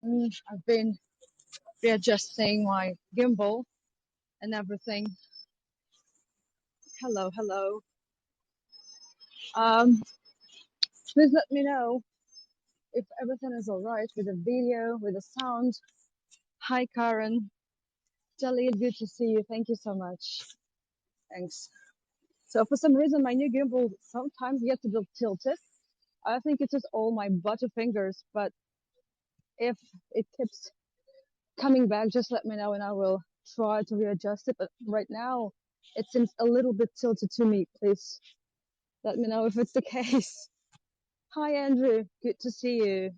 I've been readjusting my gimbal and everything. Hello, hello. Um, please let me know if everything is all right with the video, with the sound. Hi, Karen. Jalil, good to see you. Thank you so much. Thanks. So for some reason, my new gimbal sometimes gets a bit tilted. I think it's just all my butterfingers, but if it keeps coming back, just let me know and I will try to readjust it. But right now, it seems a little bit tilted to me. Please let me know if it's the case. Hi, Andrew. Good to see you.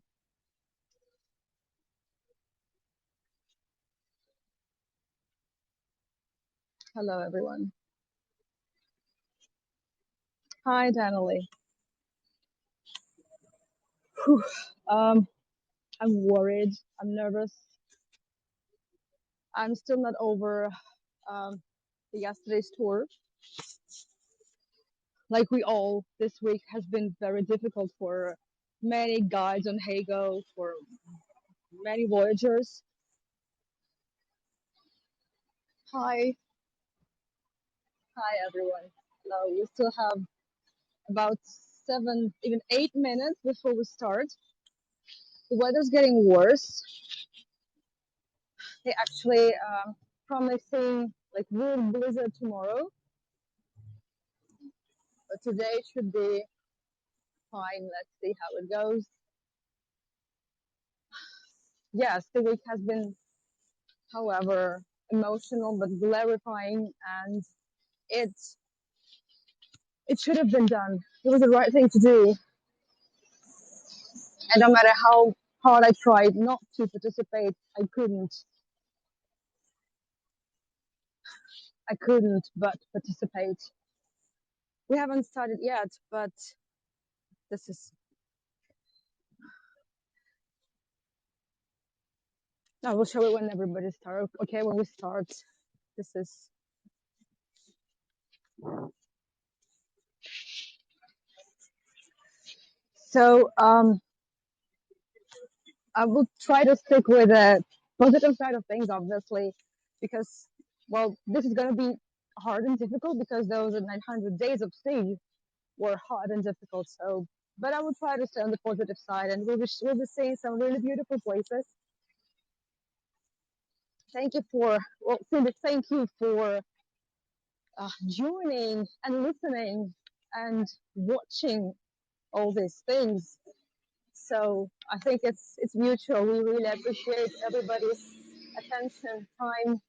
Hello, everyone. Hi, Danielle. Whew. Um, I'm worried. I'm nervous. I'm still not over yesterday's tour. Like we all, this week has been very difficult for many guides on Hago, for many voyagers. Hi, hi, everyone. Hello. We still have about 7, even 8 minutes before we start. The weather's getting worse. They actually promising like real blizzard tomorrow, but today should be fine. Let's see how it goes. Yes, the week has been, however, emotional but clarifying, and it it should have been done. It was the right thing to do, and no matter how hard I tried not to participate, I couldn't but participate. We haven't started yet, but this is. I will show it when everybody starts. Okay, when we start, this is. So I will try to stick with the positive side of things, obviously, because well, this is going to be hard and difficult because those 900 days of sea were hard and difficult. So, but I will try to stay on the positive side, and we'll be seeing some really beautiful places. Thank you for well, Cindy, thank you for joining and listening and watching all these things. So I think it's mutual. We really appreciate everybody's attention, time,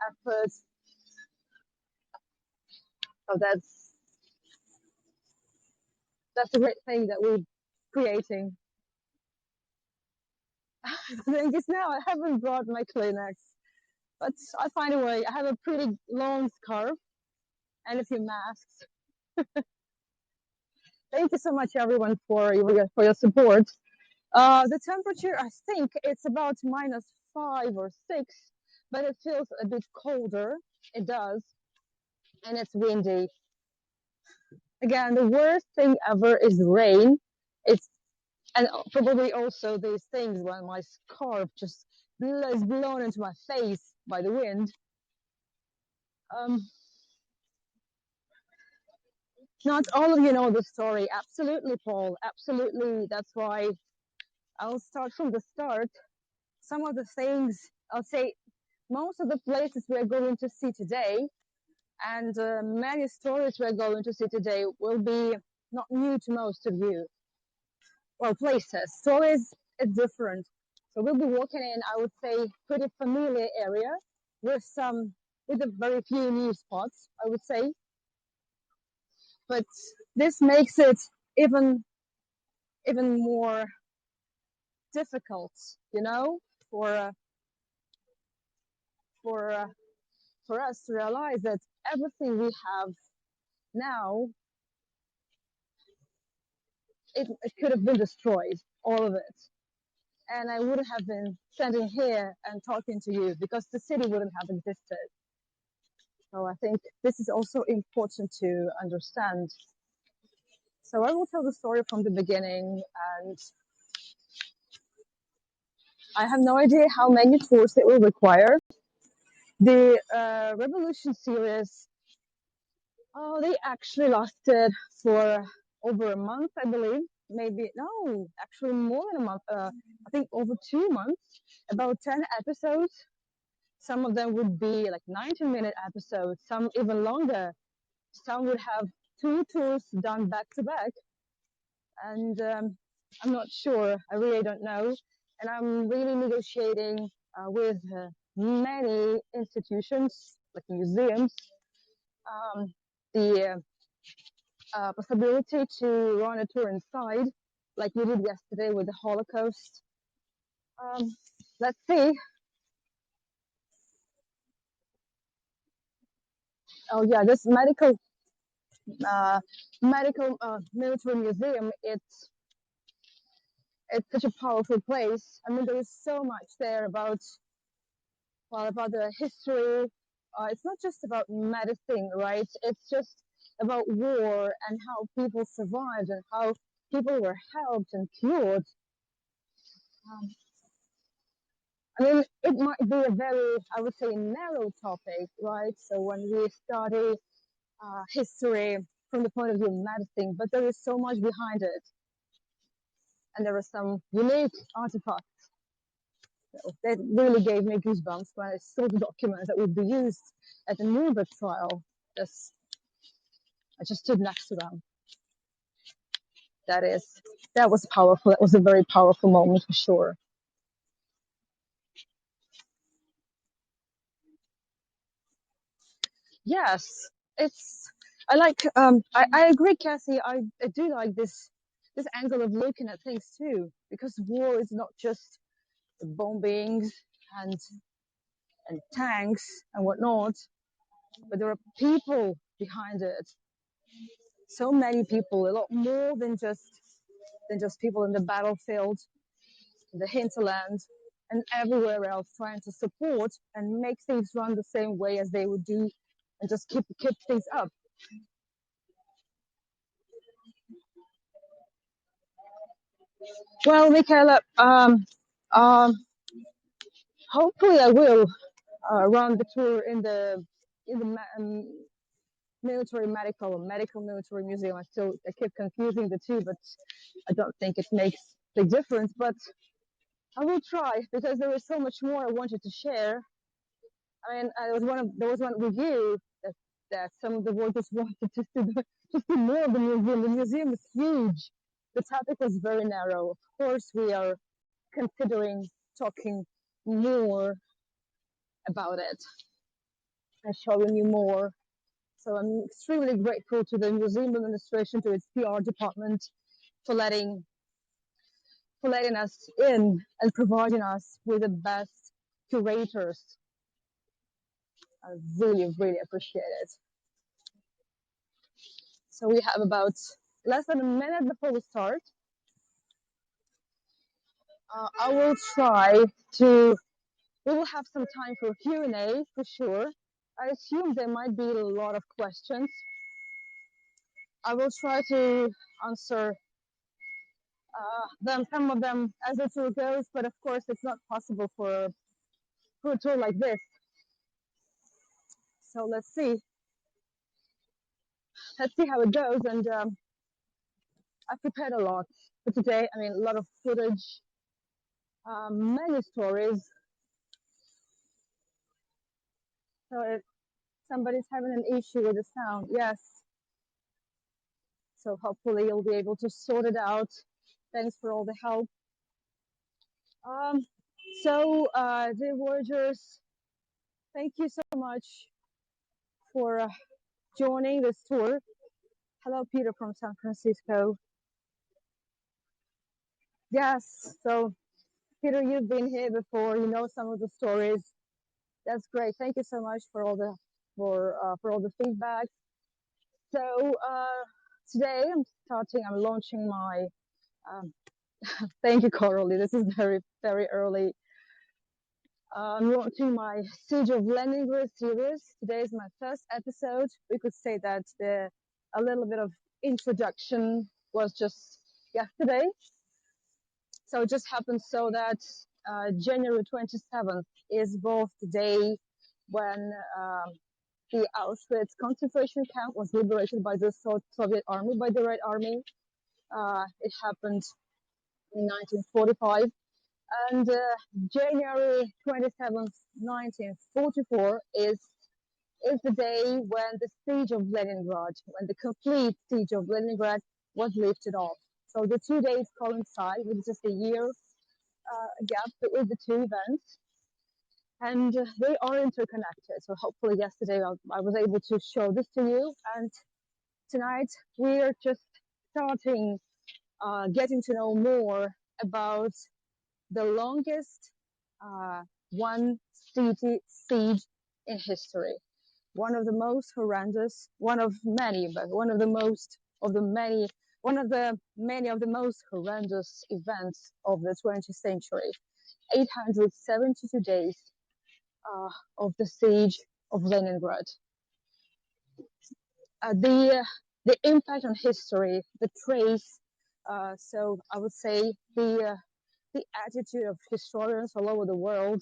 effort. So that's a great thing that we're creating. The thing is now I haven't brought my Kleenex, but I find a way. I have a pretty long scarf and a few masks. Thank you so much, everyone, for your support. The temperature, I think it's about -5 or 6, but it feels a bit colder. It does, and it's windy. Again, the worst thing ever is rain. It's and probably also these things when my scarf just is blown into my face by the wind. Um, not all of you know the story. Absolutely, Paul. Absolutely. That's why I'll start from the start. Some of the things I'll say, most of the places we're going to see today, and many stories we're going to see today will be not new to most of you. Well, places, stories is different. So we'll be walking in, I would say, pretty familiar area with a very few new spots, I would say. But this makes it even even more difficult, you know, for uh, for uh, for us to realize that everything we have now it could have been destroyed, all of it, and I wouldn't have been standing here and talking to you because the city wouldn't have existed. So I think this is also important to understand. So I will tell the story from the beginning, and I have no idea how many tours it will require. The Revolution series, oh, they actually lasted for over a month, I believe. Maybe, no, actually more than a month. I think over 2 months, about 10 episodes. Some of them would be like 90-minute episodes, some even longer. Some would have two tours done back to back. And I'm not sure. I really don't know. And I'm really negotiating with many institutions, like museums, um, the possibility to run a tour inside, like we did yesterday with the Holocaust. Um, let's see. Oh yeah, this uh, medical military museum. It's such a powerful place. I mean, there is so much there about, well, about the history. It's not just about medicine, right? It's just about war and how people survived and how people were helped and cured. Um, I mean, it might be a very, I would say, narrow topic, right? So when we study history from the point of view of medicine, but there is so much behind it, and there are some unique artifacts that really gave me goosebumps when I saw the documents that would be used at the Nuremberg trial. Just, I just stood next to them. That is, that was powerful. That was a very powerful moment for sure. Yes, it's. I like. I agree, Cassie. I do like this angle of looking at things too, because war is not just bombings and tanks and whatnot, but there are people behind it. So many people, a lot more than just people in the battlefield, in the hinterland, and everywhere else, trying to support and make things run the same way as they would do, and just keep things up. Well, Michaela, um, hopefully I will run the tour in the military medical military museum. I keep confusing the two, but I don't think it makes a big difference. But I will try because there is so much more I wanted to share. I mean, there was one review that some of the workers wanted just to more of the museum. The museum is huge. The topic was very narrow. Of course, we are considering talking more about it and showing you more. So I'm extremely grateful to the museum administration, to its PR department, for letting us in and providing us with the best curators. I really, really appreciate it. So we have about less than a minute before we start. I will try to. We will have some time for Q&A for sure. I assume there might be a lot of questions. I will try to answer some of them as the tour goes, but of course it's not possible for a tour like this. So let's see how it goes. And I've prepared a lot for today. I mean, a lot of footage, many stories. So if somebody's having an issue with the sound, yes. So hopefully you'll be able to sort it out. Thanks for all the help. Um, dear Voyagers, thank you so much for joining this tour. Hello, Peter from San Francisco. Yes, so Peter, you've been here before. You know some of the stories. That's great. Thank you so much for all the feedback. So today I'm launching my. Um, thank you, Coralie. This is very very early. I'm launching my Siege of Leningrad series. Today is my first episode. We could say that a little bit of introduction was just yesterday. So it just happened so that January 27th is both the day when the Auschwitz concentration camp was liberated by the Soviet army, by the Red Army. It happened in 1945. And January 27th, 1944 is the day when the siege of Leningrad, when the complete siege of Leningrad was lifted off. So the 2 days coincide with just a year gap between the two events, and they are interconnected. So hopefully yesterday I was able to show this to you, and tonight we're just starting getting to know more about the longest one city siege in history. One of the most horrendous, one of many, but one of the most of the many, one of the many of the most horrendous events of the 20th century. 872 days of the siege of Leningrad. The impact on history, the trace. So I would say the attitude of historians all over the world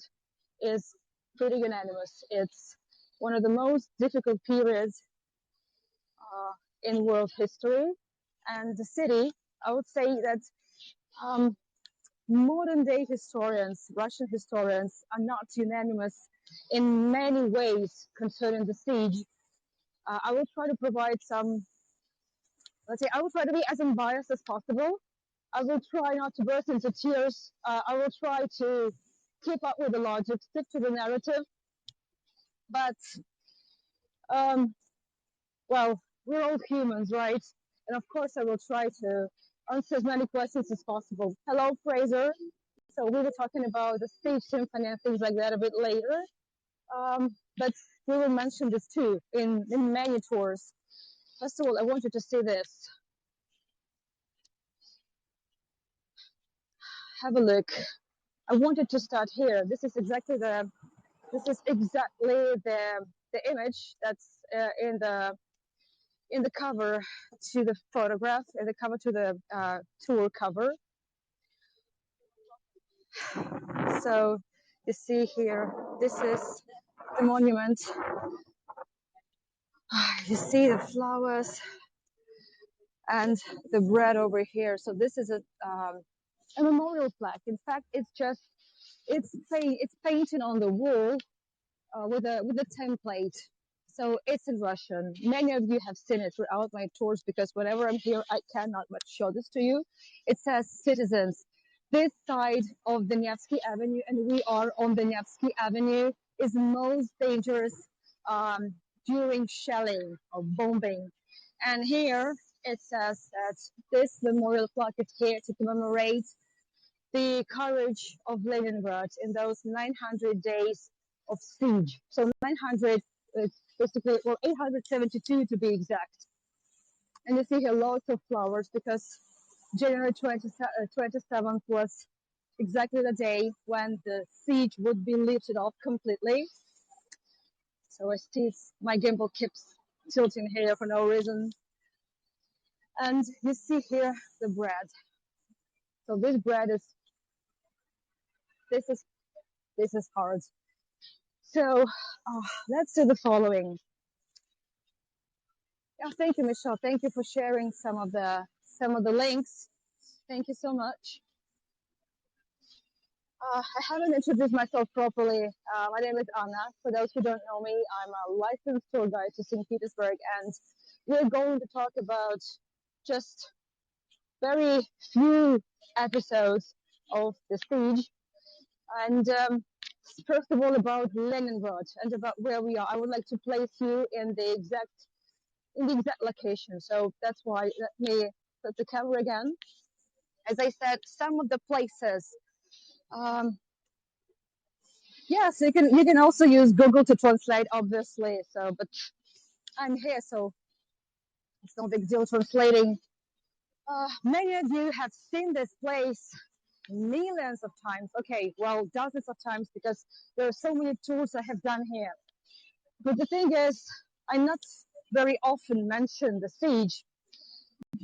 is pretty unanimous. It's one of the most difficult periods in world history, and the city. I would say that um, modern day historians, Russian historians, are not unanimous in many ways concerning the siege. I will try to provide some, let's say, I will try to be as unbiased as possible. I will try not to burst into tears. I will try to keep up with the logic, stick to the narrative. But, um, well, we're all humans, right? And of course, I will try to answer as many questions as possible. Hello, Fraser. So we were talking about the stage symphony and things like that a bit later. But we will mention this too in many tours. First of all, I want you to see this. Have a look. I wanted to start here. This is exactly the image that's in the cover to the photograph, in the cover to the tour cover. So you see here, this is the monument. You see the flowers and the bread over here. So this is a memorial plaque. In fact, it's painted on the wall with a template. So it's in Russian. Many of you have seen it throughout my tours because whenever I'm here, I cannot but show this to you. It says citizens. This side of the Nevsky Avenue, and we are on the Nevsky Avenue, is most dangerous during shelling or bombing. And here it says that this memorial plaque is here to commemorate the courage of Leningrad in those 900 days of siege. So 900, basically, well, 872 to be exact. And you see here lots of flowers because January 27th was exactly the day when the siege would be lifted off completely. So my gimbal keeps tilting here for no reason. And you see here the bread. So this bread this is this is hard. So let's do the following. Yeah, thank you, Michelle. Thank you for sharing some of the links. Thank you so much. I haven't introduced myself properly. My name is Anna. For those who don't know me, I'm a licensed tour guide to St. Petersburg, and we're going to talk about just very few episodes of the siege. And first of all, about Leningrad and about where we are. I would like to place you in the exact location. So that's why let me put the camera again. As I said, some of the places. Yes, you can also use Google to translate, obviously. So, but I'm here, so it's no big deal translating. Many of you have seen this place millions of times. Okay, well, dozens of times because there are so many tours I have done here. But the thing is, I not very often mention the siege.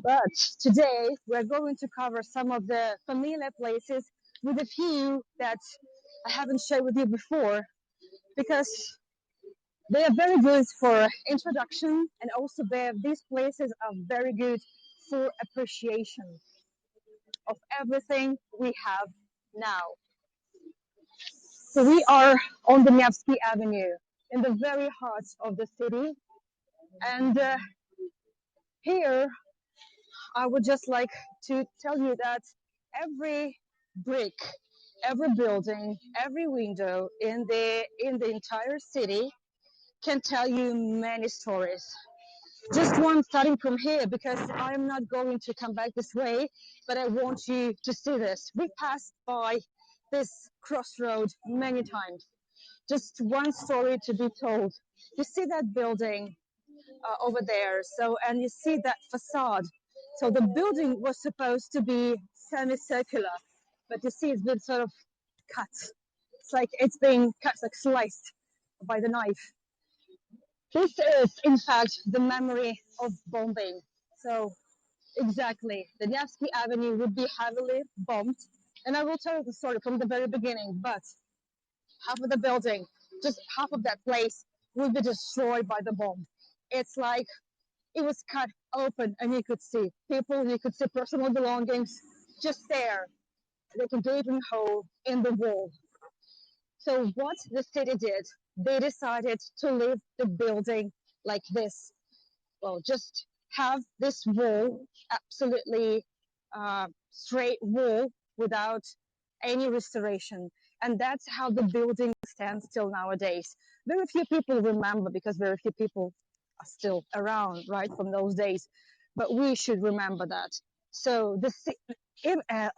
But today we're going to cover some of the familiar places with a few that I haven't shared with you before because they are very good for introduction, and also these places are very good for appreciation of everything we have now. So we are on the Nevsky Avenue in the very heart of the city. And here I would just like to tell you that every brick, every building, every window in the entire city can tell you many stories. Just one starting from here because I'm not going to come back this way, but I want you to see this. We passed by this crossroad many times. Just one story to be told. You see that building over there, so and you see that facade. So the building was supposed to be semicircular, but you see it's been sort of cut. It's like it's being cut, like sliced by the knife. This is, in fact, the memory of bombing. So, exactly, the Nevsky Avenue would be heavily bombed. And I will tell you the story from the very beginning, but half of the building, just half of that place, would be destroyed by the bomb. It's like it was cut open and you could see people, you could see personal belongings just there. They could do it in hole in the wall. So what the city did, they decided to leave the building like this. Well, just have this wall, absolutely straight wall without any restoration. And that's how the building stands till nowadays. Very few people remember because very few people are still around, right, from those days. But we should remember that. So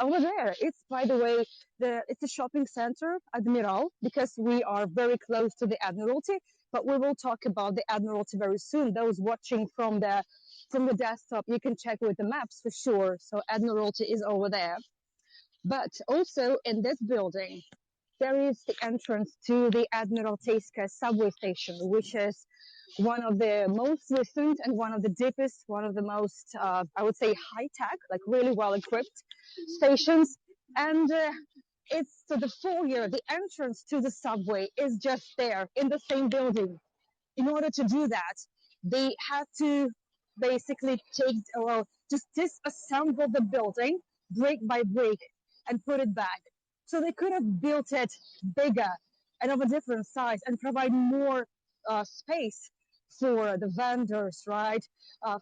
over there, it's by the way, it's a shopping center, Admiral, because we are very close to the Admiralty. But we will talk about the Admiralty very soon. Those watching from the desktop, you can check with the maps for sure. So Admiralty is over there. But also in this building, there is the entrance to the Admiralteyska subway station, which is one of the most recent and one of the deepest, one of the most, I would say, high-tech, like really well-equipped stations. And it's so the foyer, the entrance to the subway is just there in the same building. In order to do that, they had to basically well, just disassemble the building brick by brick and put it back. So they could have built it bigger and of a different size and provide more space for the vendors, right?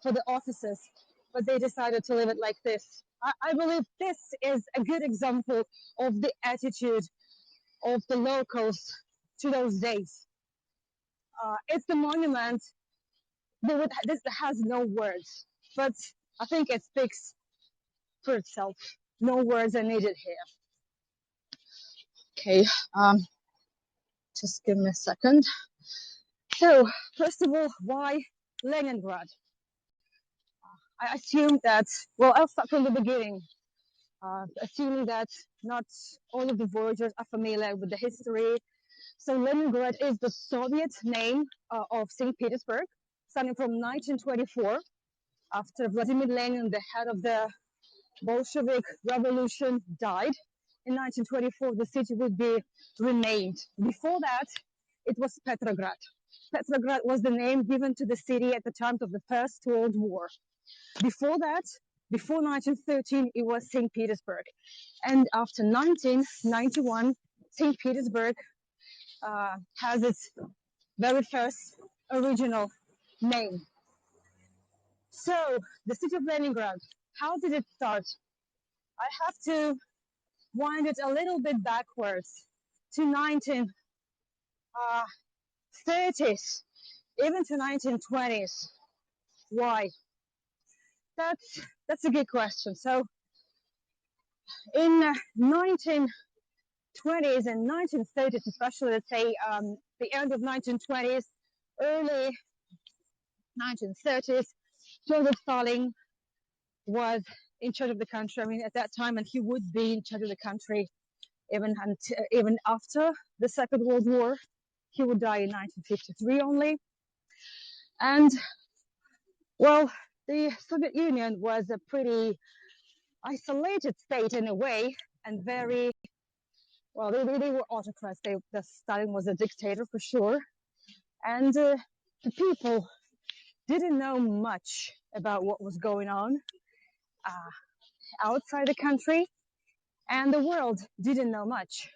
For the offices. But they decided to leave it like this. I believe this is a good example of the attitude of the locals to those days. It's the monument. This has no words, but I think it speaks for itself. No words are needed here. Okay, just give me a second. So, first of all, why Leningrad? I assume that, well, I'll start from the beginning. Assuming that not all of the voyagers are familiar with the history. So Leningrad is the Soviet name of St. Petersburg, starting from 1924, after Vladimir Lenin, the head of the Bolshevik Revolution, died. In 1924, the city would be renamed. Before that, it was Petrograd. Petrograd was the name given to the city at the time of the First World War. Before that, before 1913, it was St. Petersburg. And after 1991, St. Petersburg has its very first original name. So, the city of Leningrad, how did it start? I have to wind it a little bit backwards to 1930s, even to 1920s. Why? That's a good question. So, in 1920s and 1930s, especially, let's say the end of 1920s, early 1930s, Joseph Stalin was in charge of the country. I mean, at that time, and he would be in charge of the country even after the Second World War. He would die in 1953 only. And, well, the Soviet Union was a pretty isolated state in a way, and very well, they were autocrats. The Stalin was a dictator for sure, and the people didn't know much about what was going on uh, outside the country, and the world didn't know much.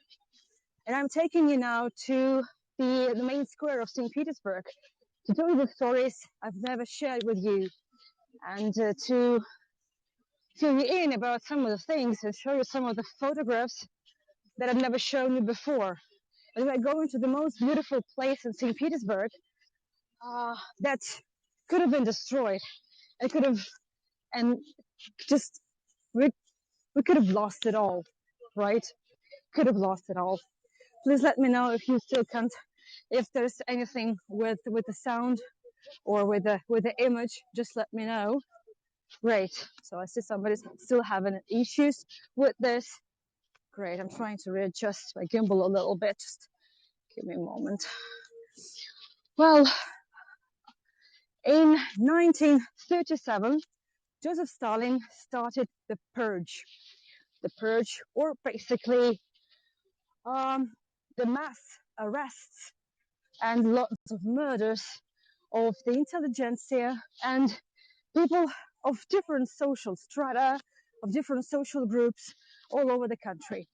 And I'm taking you now to the main square of St. Petersburg to tell you the stories I've never shared with you, and to fill you in about some of the things and show you some of the photographs that I've never shown you before. And we're going to the most beautiful place in St. Petersburg that could have been destroyed. It could have, and just we, we could have lost it all, right? Could have lost it all. Please let me know if you still can't, if there's anything with the sound or with the image. Just let me know. Great. So I see somebody's still having issues with this. Great. I'm trying to readjust my gimbal a little bit. Just give me a moment. Well, in 1937, Joseph Stalin started the purge. The purge, or basically the mass arrests and lots of murders of the intelligentsia and people of different social strata, of different social groups all over the country.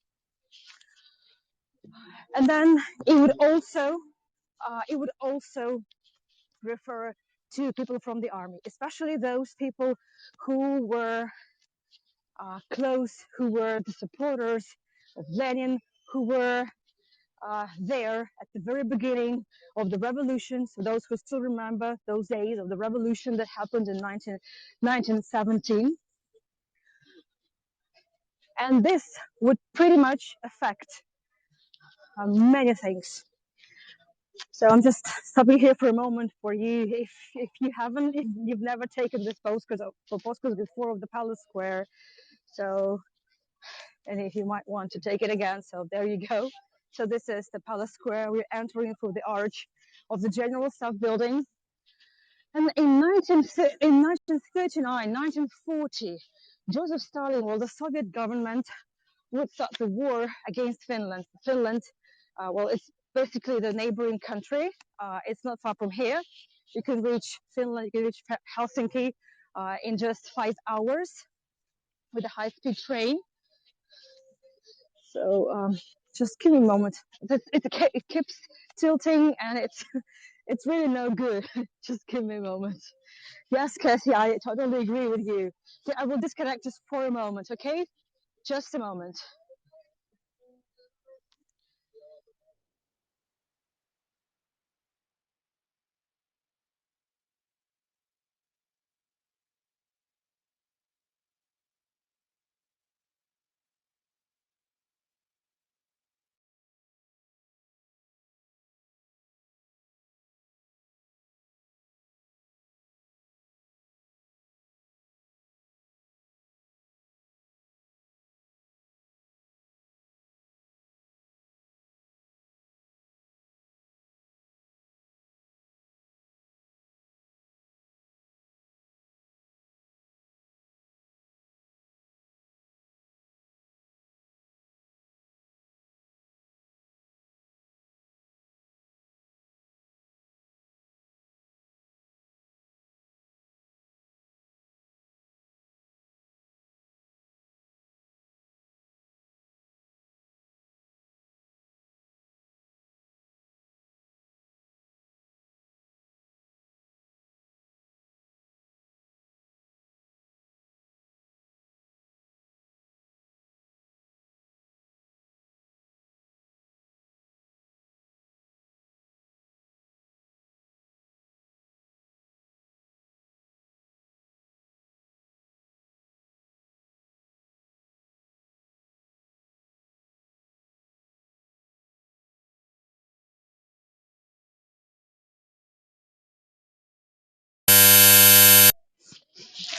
And then it would also refer to people from the army, especially those people who were close, who were the supporters of Lenin, who were there at the very beginning of the revolution. So those who still remember those days of the revolution that happened in 1917. And this would pretty much affect many things. So I'm just stopping here for a moment for you. If you haven't, if you've never taken this postcard before of the Palace Square, so, and if you might want to take it again, so there you go. So this is the Palace Square. We're entering through the arch of the General Staff building. And in 1939, 1940, Joseph Stalin, well, the Soviet government would start the war against Finland. Finland, well, it's basically the neighboring country. It's not far from here. You can reach Finland, you can reach Helsinki in just 5 hours with a high-speed train. So just give me a moment. It keeps tilting and it's really no good. Just give me a moment. Yes, Cassie, I totally agree with you. Yeah, I will disconnect just for a moment, okay? Just a moment.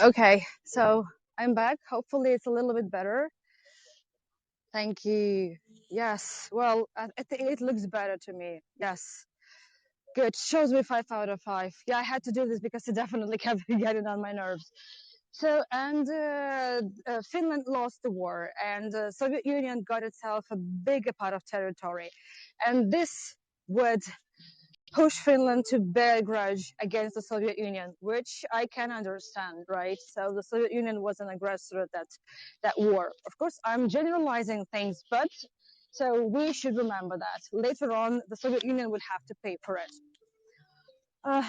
Okay, so I'm back. Hopefully it's a little bit better. Thank you. Yes, well, I think it looks better to me. Yes, good. Shows me 5 out of 5. Yeah, I had to do this because it definitely kept getting on my nerves. So, and Finland lost the war, and the Soviet Union got itself a bigger part of territory. And this would push Finland to bear a grudge against the Soviet Union, which I can understand, right? So the Soviet Union was an aggressor at that war. Of course, I'm generalizing things, but so we should remember that later on, the Soviet Union would have to pay for it.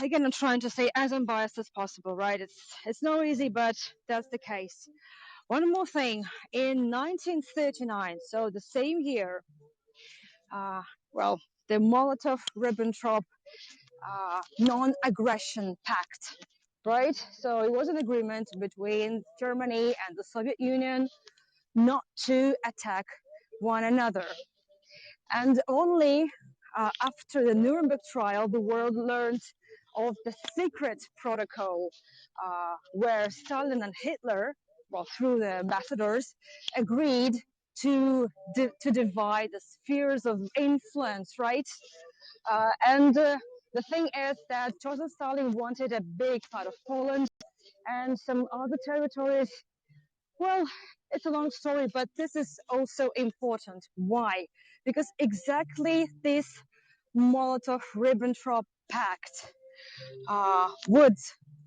Again, I'm trying to say as unbiased as possible, right? It's not easy, but that's the case. One more thing, in 1939, so the same year, uh, well, the Molotov-Ribbentrop non-aggression pact, right? So it was an agreement between Germany and the Soviet Union not to attack one another. And only after the Nuremberg trial, the world learned of the secret protocol where Stalin and Hitler, well, through the ambassadors, agreed to divide the spheres of influence, right? And the thing is that Joseph Stalin wanted a big part of Poland and some other territories. Well, it's a long story, but this is also important. Why? Because exactly this Molotov-Ribbentrop pact would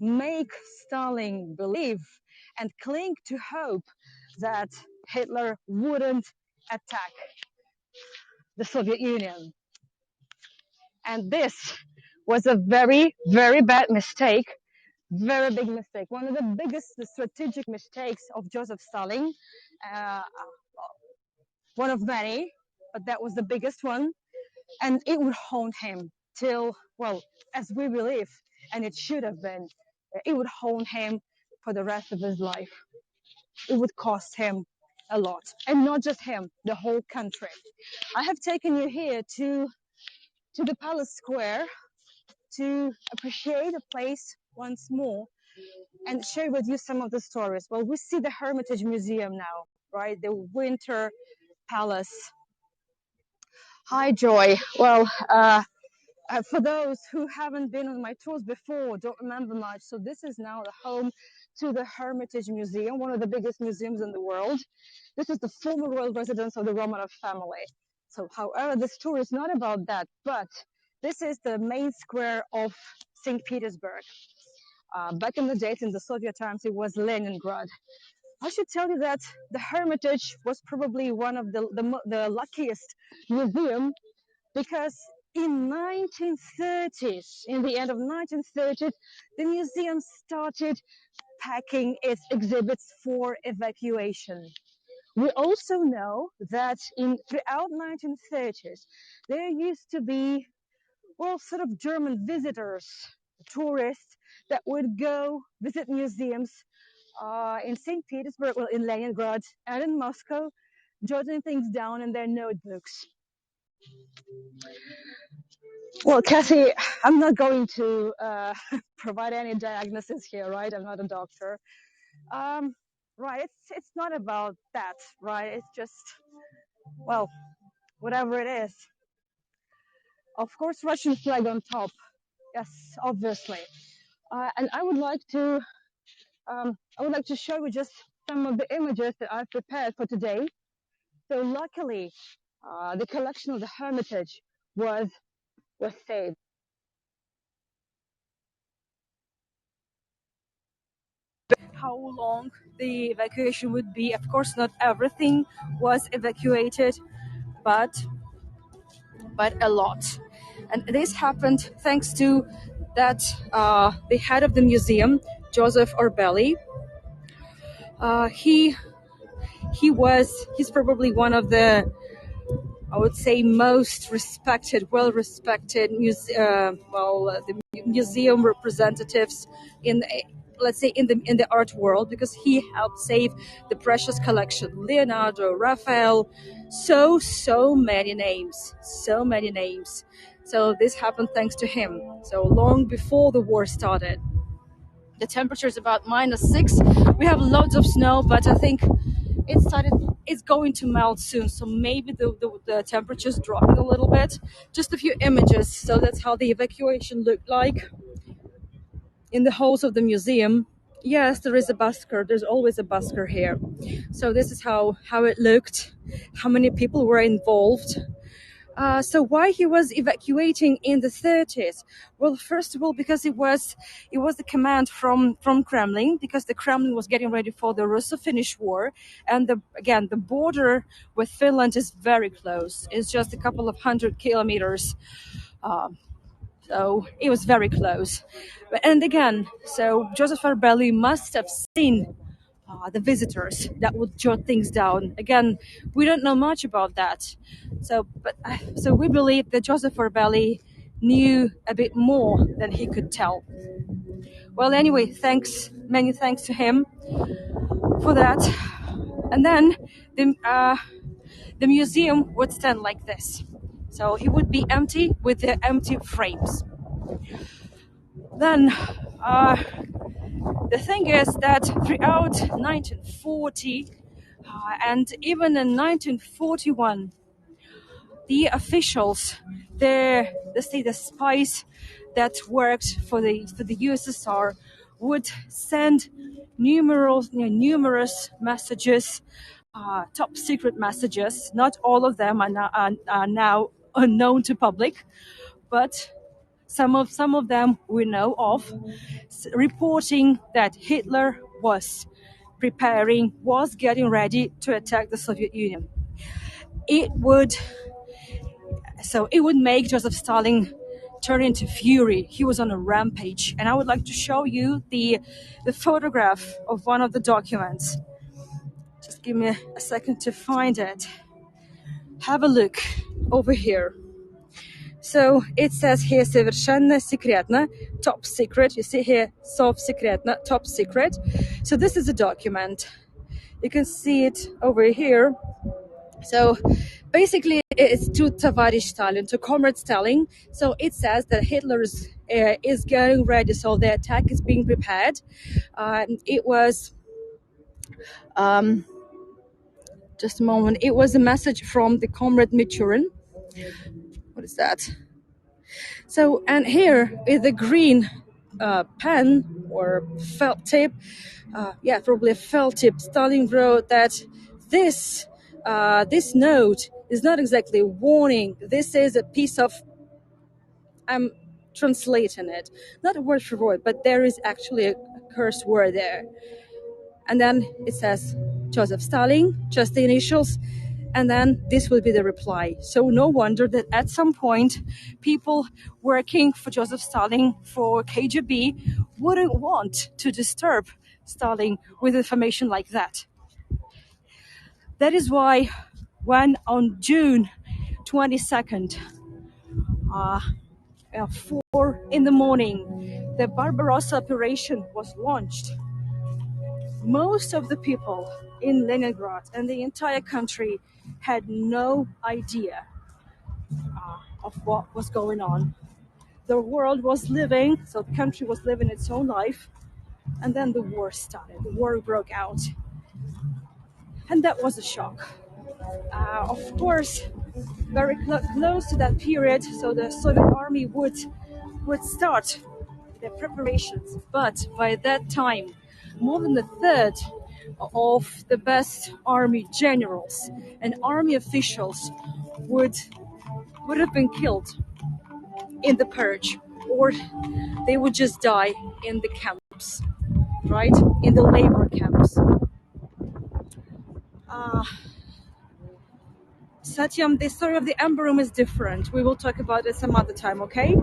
make Stalin believe and cling to hope that Hitler wouldn't attack the Soviet Union. And this was a very, very bad mistake, very big mistake. One of the biggest strategic mistakes of Joseph Stalin, uh, one of many, but that was the biggest one. And it would haunt him till, well, as we believe, and it should have been, it would haunt him for the rest of his life. It would cost him a lot. And not just him, the whole country. I have taken you here to the Palace Square to appreciate the place once more and share with you some of the stories. Well, we see the Hermitage Museum now, right? The Winter Palace. Hi, Joy. Well, for those who haven't been on my tours before, don't remember much, so this is now the home to the Hermitage Museum, one of the biggest museums in the world. This is the former royal residence of the Romanov family. So, however, this tour is not about that, but this is the main square of St. Petersburg. Back in the days, in the Soviet times, it was Leningrad. I should tell you that the Hermitage was probably one of the luckiest museum because in 1930s, in the end of 1930s, the museum started packing its exhibits for evacuation. We also know that throughout 1930s, there used to be, well, sort of German visitors, tourists that would go visit museums in St. Petersburg, well, in Leningrad and in Moscow, jotting things down in their notebooks. Well, Cassie, I'm not going to provide any diagnosis here, right? I'm not a doctor. Right, it's not about that, right? It's just, well, whatever it is. Of course, Russian flag on top. Yes, obviously. And I would like to show you just some of the images that I've prepared for today. So luckily, the collection of the Hermitage was saved. How long the evacuation would be? Of course, not everything was evacuated, but a lot. And this happened thanks to that the head of the museum, Joseph Orbelli. He's probably one of the, I would say, most respected, well-respected the museum representatives in, let's say, in the art world, because he helped save the precious collection. Leonardo, Raphael, so many names. So this happened thanks to him. So long before the war started. The temperature is about -6. We have loads of snow, but I think it's going to melt soon, so maybe the temperature is dropping a little bit. Just a few images. So that's how the evacuation looked like in the halls of the museum. Yes, there is a busker. There's always a busker here. So this is how it looked, how many people were involved. So why he was evacuating in the 30s? Well, first of all, because it was the command from Kremlin, because the Kremlin was getting ready for the Russo-Finnish War, and the border with Finland is very close. It's just a couple of 100 kilometers. Um, so it was very close. And again, so Joseph Arbelli must have seen the visitors that would jot things down. Again, we don't know much about that. So we believe that Joseph Arbelli knew a bit more than he could tell. Well, anyway, many thanks to him for that. And then the museum would stand like this. So it would be empty with the empty frames. Then the thing is that throughout 1940 and even in 1941, the officials, the spies that worked for the USSR would send numerous messages, top secret messages. Not all of them are now unknown to public, but some of them we know of, reporting that Hitler was getting ready to attack the Soviet Union. It would make Joseph Stalin turn into fury. He was on a rampage, and I would like to show you the photograph of one of the documents. Just give me a second to find it. Have a look over here. So it says here совершенно секретно, top secret. You see here, sov секретно, top secret. So this is a document. You can see it over here. So basically it's to Tavarish Stalin, to Comrade Stalin. So it says that Hitler is getting ready, so the attack is being prepared. It was just a moment. It was a message from the Comrade Michurin. What is that? So, and here with the green pen or felt tip, probably a felt tip, Stalin wrote that this note is not exactly a warning. This is a piece of, I'm translating it, not a word for word, but there is actually a curse word there. And then it says Joseph Stalin, just the initials, and then this will be the reply. So no wonder that at some point people working for Joseph Stalin, for KGB, wouldn't want to disturb Stalin with information like that. That is why when on June 22nd, 4 in the morning, the Barbarossa operation was launched, most of the people in Leningrad and the entire country had no idea of what was going on. The world was living, so the country was living its own life, and then the war started. The war broke out, and that was a shock. Of course, very close to that period, so the Soviet army would start their preparations, but by that time, more than a third of the best army generals and army officials would have been killed in the purge, or they would just die in the camps, right? In the labor camps. Satyam, the story of the Amber Room is different. We will talk about it some other time, okay?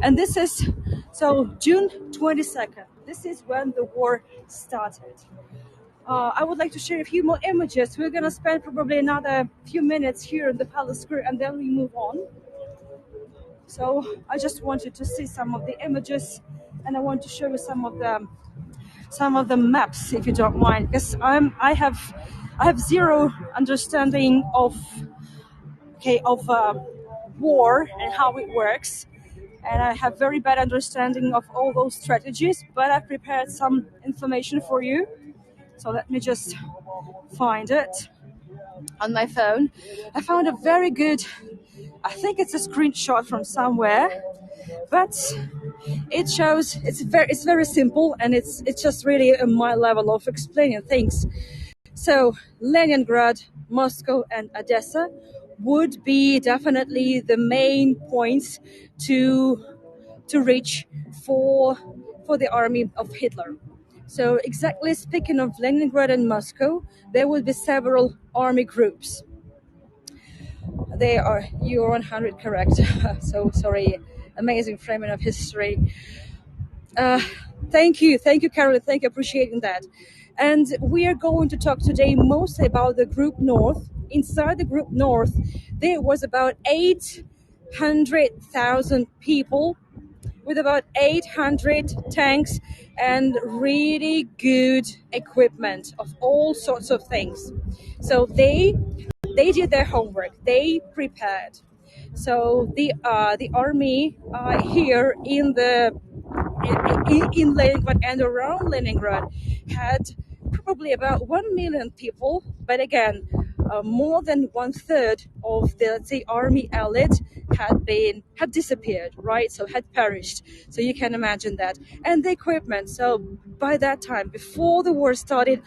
And this is, so June 22nd, this is when the war started. I would like to share a few more images. We're going to spend probably another few minutes here in the Palace Square, and then we move on. So I just wanted to see some of the images, and I want to show you some of the maps, if you don't mind, because I have zero understanding of war and how it works, and I have very bad understanding of all those strategies. But I've prepared some information for you. So let me just find it on my phone. I found a very good, I think it's a screenshot from somewhere, but It shows it's very simple, and it's just really my level of explaining things. So Leningrad, Moscow, and Odessa would be definitely the main points to reach for the army of Hitler. So exactly speaking of Leningrad and Moscow, there will be several army groups. They are you're 100 correct. So sorry, amazing framing of history. Uh, thank you, Carolyn. Thank you, appreciating that. And we are going to talk today mostly about the Group North. Inside the Group North, there was about 800,000 people with about 800 tanks and really good equipment of all sorts of things. So they did their homework. They prepared. So the army here in Leningrad and around Leningrad had probably about 1 million people, but again, more than one third of the, let's say, army elite had disappeared, right? So had perished. So you can imagine that. And the equipment. So by that time, before the war started,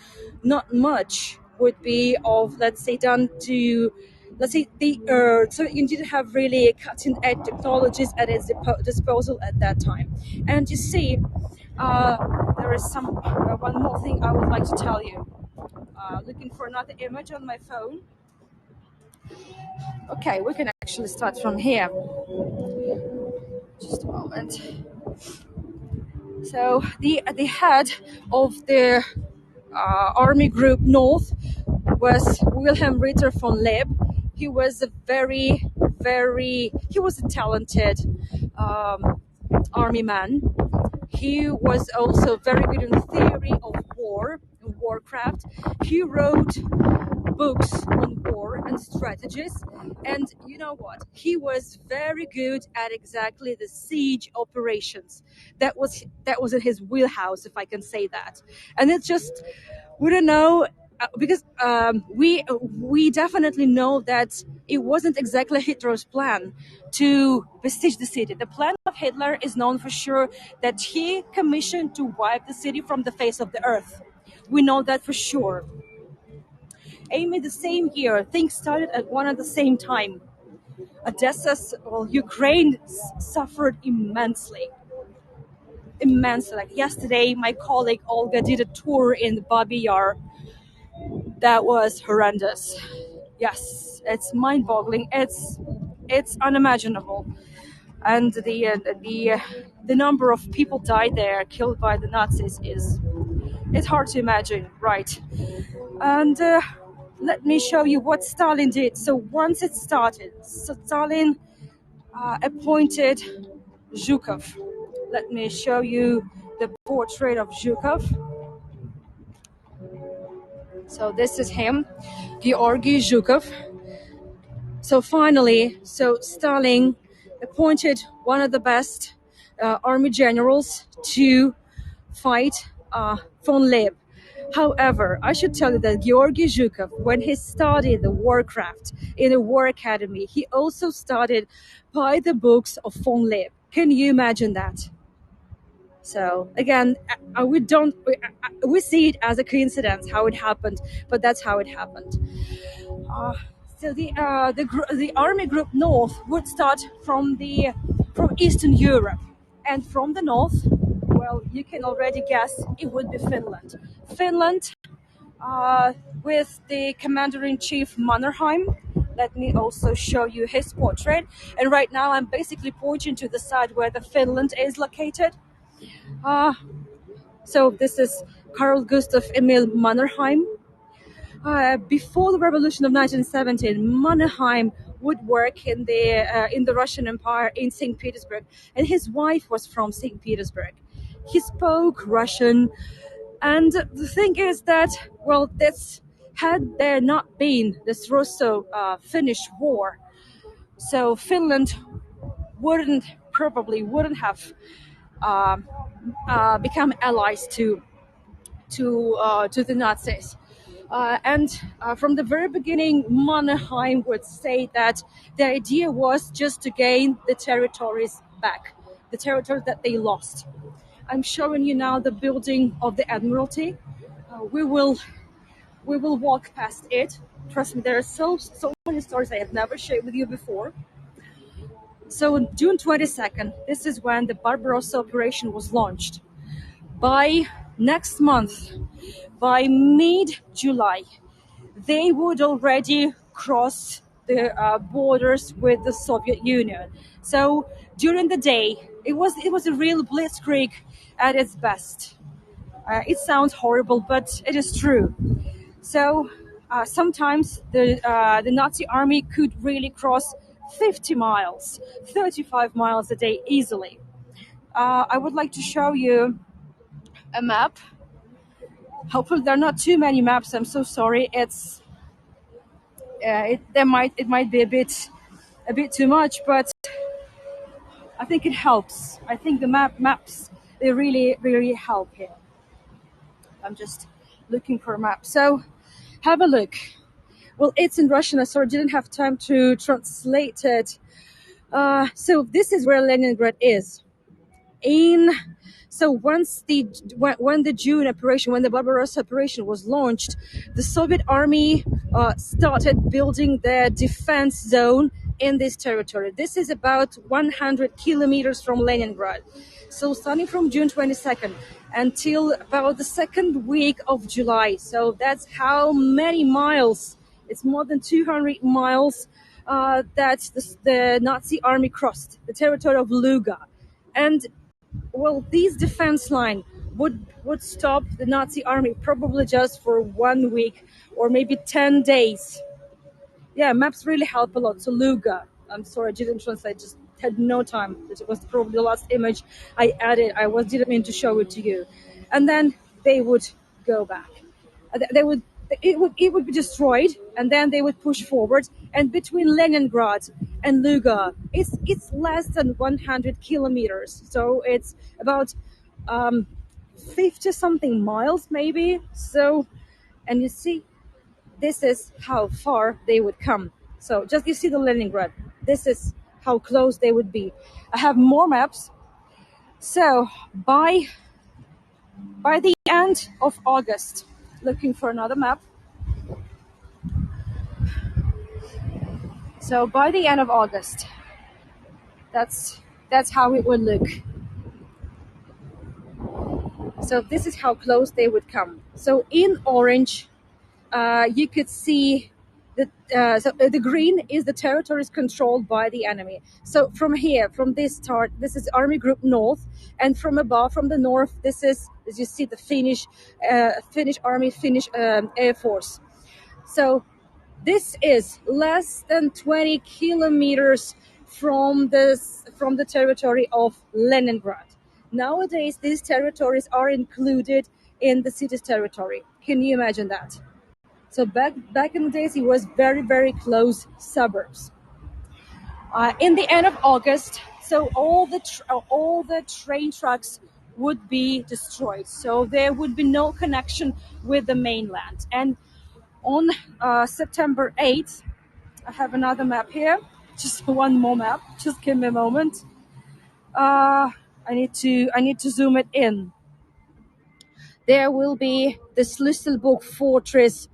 not much would be of, let's say, done to, let's say, the earth. So you didn't have really cutting edge technologies at its disposal at that time. And you see, uh, there is one more thing I would like to tell you. Looking for another image on my phone. Okay, we can actually start from here. Just a moment. So the head of the Army Group North was Wilhelm Ritter von Leeb. He was he was a talented army man. He was also very good in theory of war and warcraft. He wrote books on war and strategies. And you know what? He was very good at exactly the siege operations. That was in his wheelhouse, if I can say that. And it's just we don't know because we definitely know that it wasn't exactly Hitler's plan to besiege the city. The plan of Hitler is known for sure that he commissioned to wipe the city from the face of the earth. We know that for sure. Amy, the same year, things started at one at the same time. Ukraine suffered immensely. Immensely. Like yesterday, my colleague Olga did a tour in Babi Yar. That was horrendous. Yes, it's mind-boggling. It's unimaginable, and the number of people died there, killed by the Nazis, is it's hard to imagine, right? And let me show you what Stalin did. So once it started, so Stalin appointed Zhukov. Let me show you the portrait of Zhukov. So this is him, Georgy Zhukov. So finally, Stalin appointed one of the best army generals to fight von Leeb. However, I should tell you that Georgy Zhukov, when he studied the warcraft in a war academy, he also studied by the books of von Leeb. Can you imagine that? So again, we see it as a coincidence how it happened, but that's how it happened. So the Army Group North would start from Eastern Europe, and from the north, well, you can already guess it would be Finland. Finland, with the Commander-in-Chief Mannerheim. Let me also show you his portrait. And right now, I'm basically pointing to the side where the Finland is located. So this is Carl Gustav Emil Mannerheim. Before the revolution of 1917, Mannerheim would work in the Russian Empire in St. Petersburg, and his wife was from St. Petersburg. He spoke Russian, and the thing is that, well, this had there not been this Russo-Finnish war, so Finland probably wouldn't have become allies to the Nazis. And from the very beginning, Mannerheim would say that the idea was just to gain the territories back. the territory that they lost. I'm showing you now the building of the Admiralty. We will walk past it. Trust me, there are so many stories I have never shared with you before. So June 22nd, this is when the Barbarossa operation was launched. By next month, by mid-July, they would already cross the borders with the Soviet Union. So during the day, it was a real blitzkrieg at its best. It sounds horrible, but it is true. So sometimes the Nazi army could really cross 50 miles, 35 miles a day easily. I would like to show you a map. Hopefully, there are not too many maps. I'm so sorry. It might be a bit too much, but I think it helps. I think the maps they really help here. I'm just looking for a map. So have a look. Well, it's in Russian. I sorry didn't have time to translate it. So this is where Leningrad is. In so once the when the June operation, when the Barbarossa operation was launched, the Soviet army started building their defense zone in this territory. This is about 100 kilometers from Leningrad. So starting from June 22nd until about the second week of July. So that's how many miles. It's more than 200 miles that the Nazi army crossed the territory of Luga. And well, these defense line would stop the Nazi army probably just for 1 week or maybe 10 days. Yeah, maps really help a lot. So Luga, I'm sorry, I didn't translate, just had no time. It was probably the last image I added. Didn't mean to show it to you. And then they would go back. They would it would be destroyed, and then they would push forward. And between Leningrad and Luga, it's less than 100 kilometers. So it's about 50 something miles maybe. So, and you see, this is how far they would come. So just you see the Leningrad. This is how close they would be. I have more maps. So by the end of August, looking for another map. So by the end of August, that's how it would look. So this is how close they would come. So in orange, you could see the green is the territories controlled by the enemy. So from here, from this start, this is Army Group North, and from above, from the north, this is, as you see, the Finnish Army, Finnish Air Force. So this is less than 20 kilometers from the territory of Leningrad. Nowadays, these territories are included in the city's territory. Can you imagine that? So back in the days, it was very close suburbs. In the end of August, so all the train tracks would be destroyed. So there would be no connection with the mainland. And on September 8th, I have another map here. Just one more map. Just give me a moment. I need to zoom it in. There will be the Schlüsselburg fortress,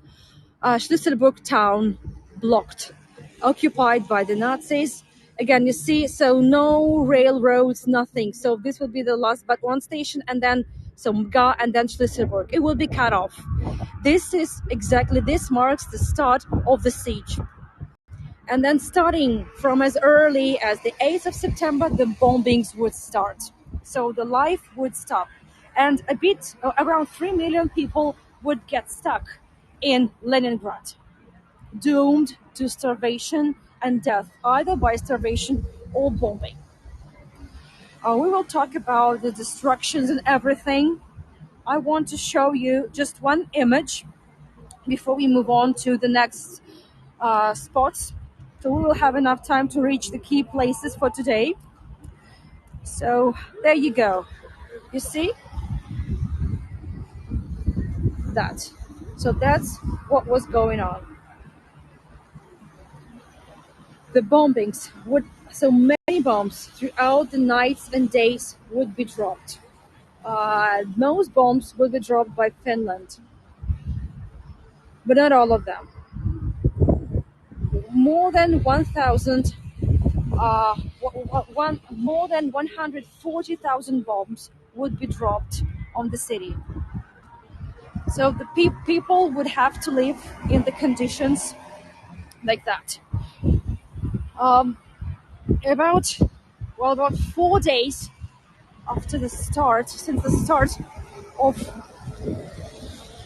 Schlüsselburg town, blocked, occupied by the Nazis. Again, you see, so no railroads, nothing. So this will be the last but one station, and then Mga, and then Schlüsselburg. It will be cut off. This marks the start of the siege. And then starting from as early as the 8th of September, the bombings would start. So the life would stop. And around 3 million people would get stuck in Leningrad, doomed to starvation and death, either by starvation or bombing. We will talk about the destructions and everything. I want to show you just one image before we move on to the next spots. So we will have enough time to reach the key places for today. So there you go. You see that? So that's what was going on. The bombings would So many bombs throughout the nights and days would be dropped. Most bombs would be dropped by Finland, but not all of them. More than 1,000, more than 140,000 bombs would be dropped on the city. So the people would have to live in the conditions like that. Um, about about 4 days after the start, since the start of,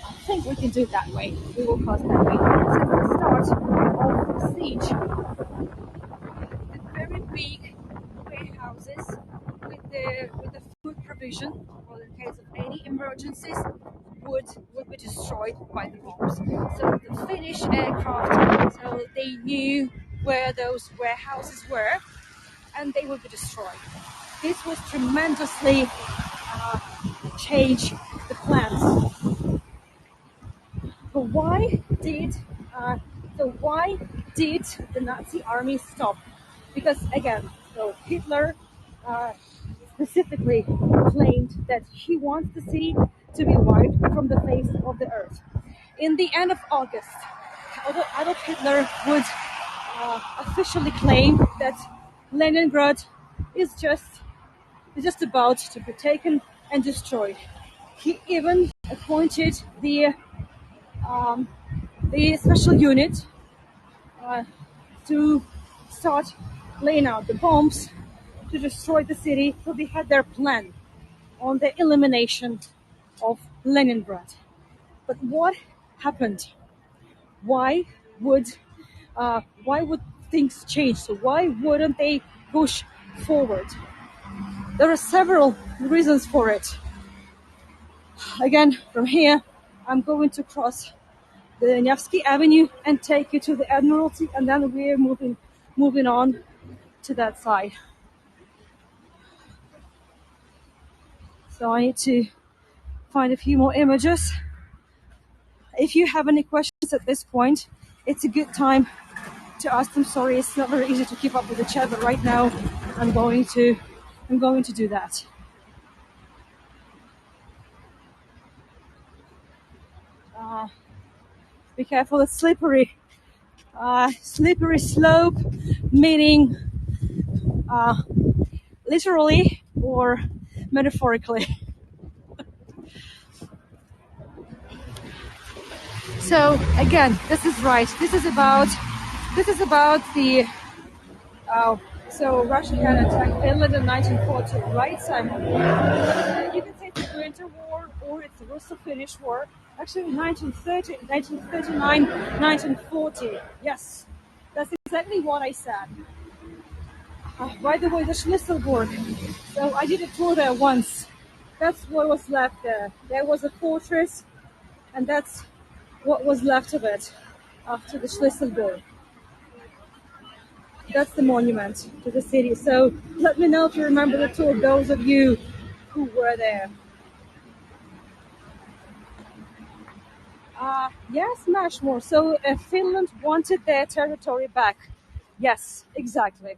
I think we can do it that way. We will pause that way. Since the start of the siege, the very big warehouses with the food provision, or in case of any emergencies, would be destroyed by the bombs. So the Finnish aircraft, so they knew where those warehouses were, and they would be destroyed. This was tremendously change the plans. But uh, why did the Nazi army stop? Because again, so Hitler uh, specifically claimed that he wants the city to be wiped from the face of the earth. In the end of August, Adolf Hitler would officially claim that Leningrad is just about to be taken and destroyed. He even appointed um, the special unit uh, to start laying out the bombs to destroy the city. So they had their plan on the elimination of Leningrad. But what happened? Why would why would things change? So why wouldn't they push forward? There are several reasons for it. Again, from here, I'm going to cross the Nevsky Avenue and take you to the Admiralty, and then we're moving on to that side. So I need to find a few more images. If you have any questions at this point, it's a good time to ask them. Sorry, it's not very easy to keep up with the chat, but right now I'm going to do that. Uh, be careful, it's slippery. Slippery slope, meaning literally or metaphorically. So again, this is right. This is about the so Russia had attacked Finland in 1940, right, Simon? You can say it's the Winter War or it's the Russo-Finnish War. Actually, 1930, 1939, 1940. Yes, that's exactly what I said. By the way, the Schlüsselburg. So I did a tour there once. That's what was left there. There was a fortress, and that's what was left of it after the Schlüsselburg. That's the monument to the city. So let me know if you remember the tour, those of you who were there. Yes, much more. So Finland wanted their territory back. Yes, exactly.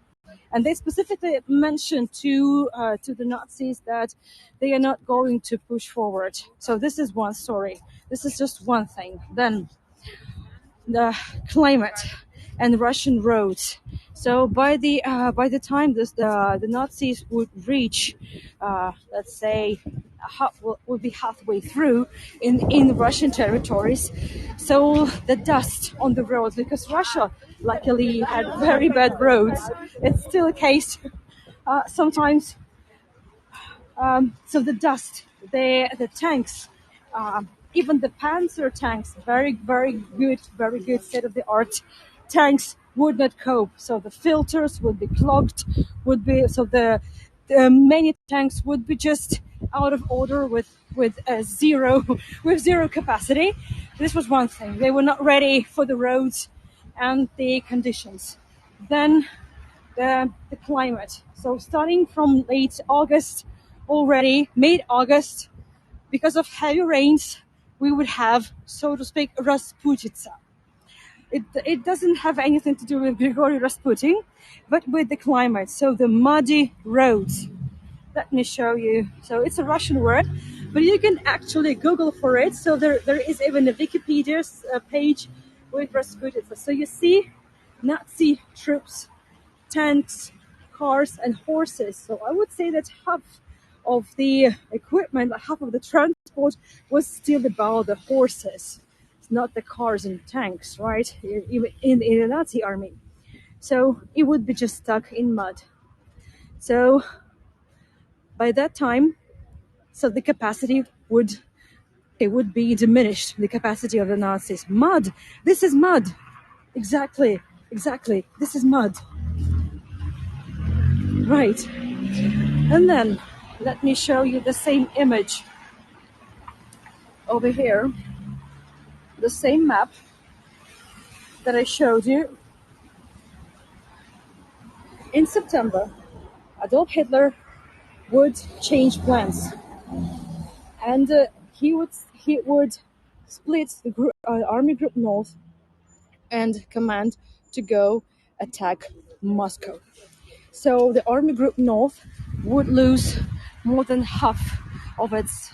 And they specifically mentioned to the Nazis that they are not going to push forward. So this is one story. This is just one thing. Then the climate and Russian roads. So by the time the Nazis would reach, let's say, would be halfway through in Russian territories, so the dust on the roads, because Russia luckily had very bad roads. It's still a case sometimes. So the dust, the tanks, even the Panzer tanks, very good state of the art tanks would not cope. So the filters would be clogged, the many tanks would be just out of order with zero with zero capacity. This was one thing. They were not ready for the roads and the conditions. Then the climate. So starting from late August, already mid-August, because of heavy rains, we would have, so to speak, Rasputitsa. It doesn't have anything to do with Grigory Rasputin, but with the climate. So the muddy roads. Let me show you. So it's a Russian word, but you can actually Google for it. So there is even a Wikipedia page with Rasputin. So you see Nazi troops, tanks, cars, and horses. So I would say that half of the equipment, half of the transport was still about the horses. It's not the cars and tanks, right? Even in the Nazi army. So it would be just stuck in mud. So by that time, so the capacity would be diminished, the capacity of the Nazis. Mud. This is mud. Exactly. Exactly. This is mud. Right. And then let me show you the same image over here. The same map that I showed you in September. Adolf Hitler would change plans, and he would split the Army Group North and command to go attack Moscow. So the Army Group North would lose more than half of its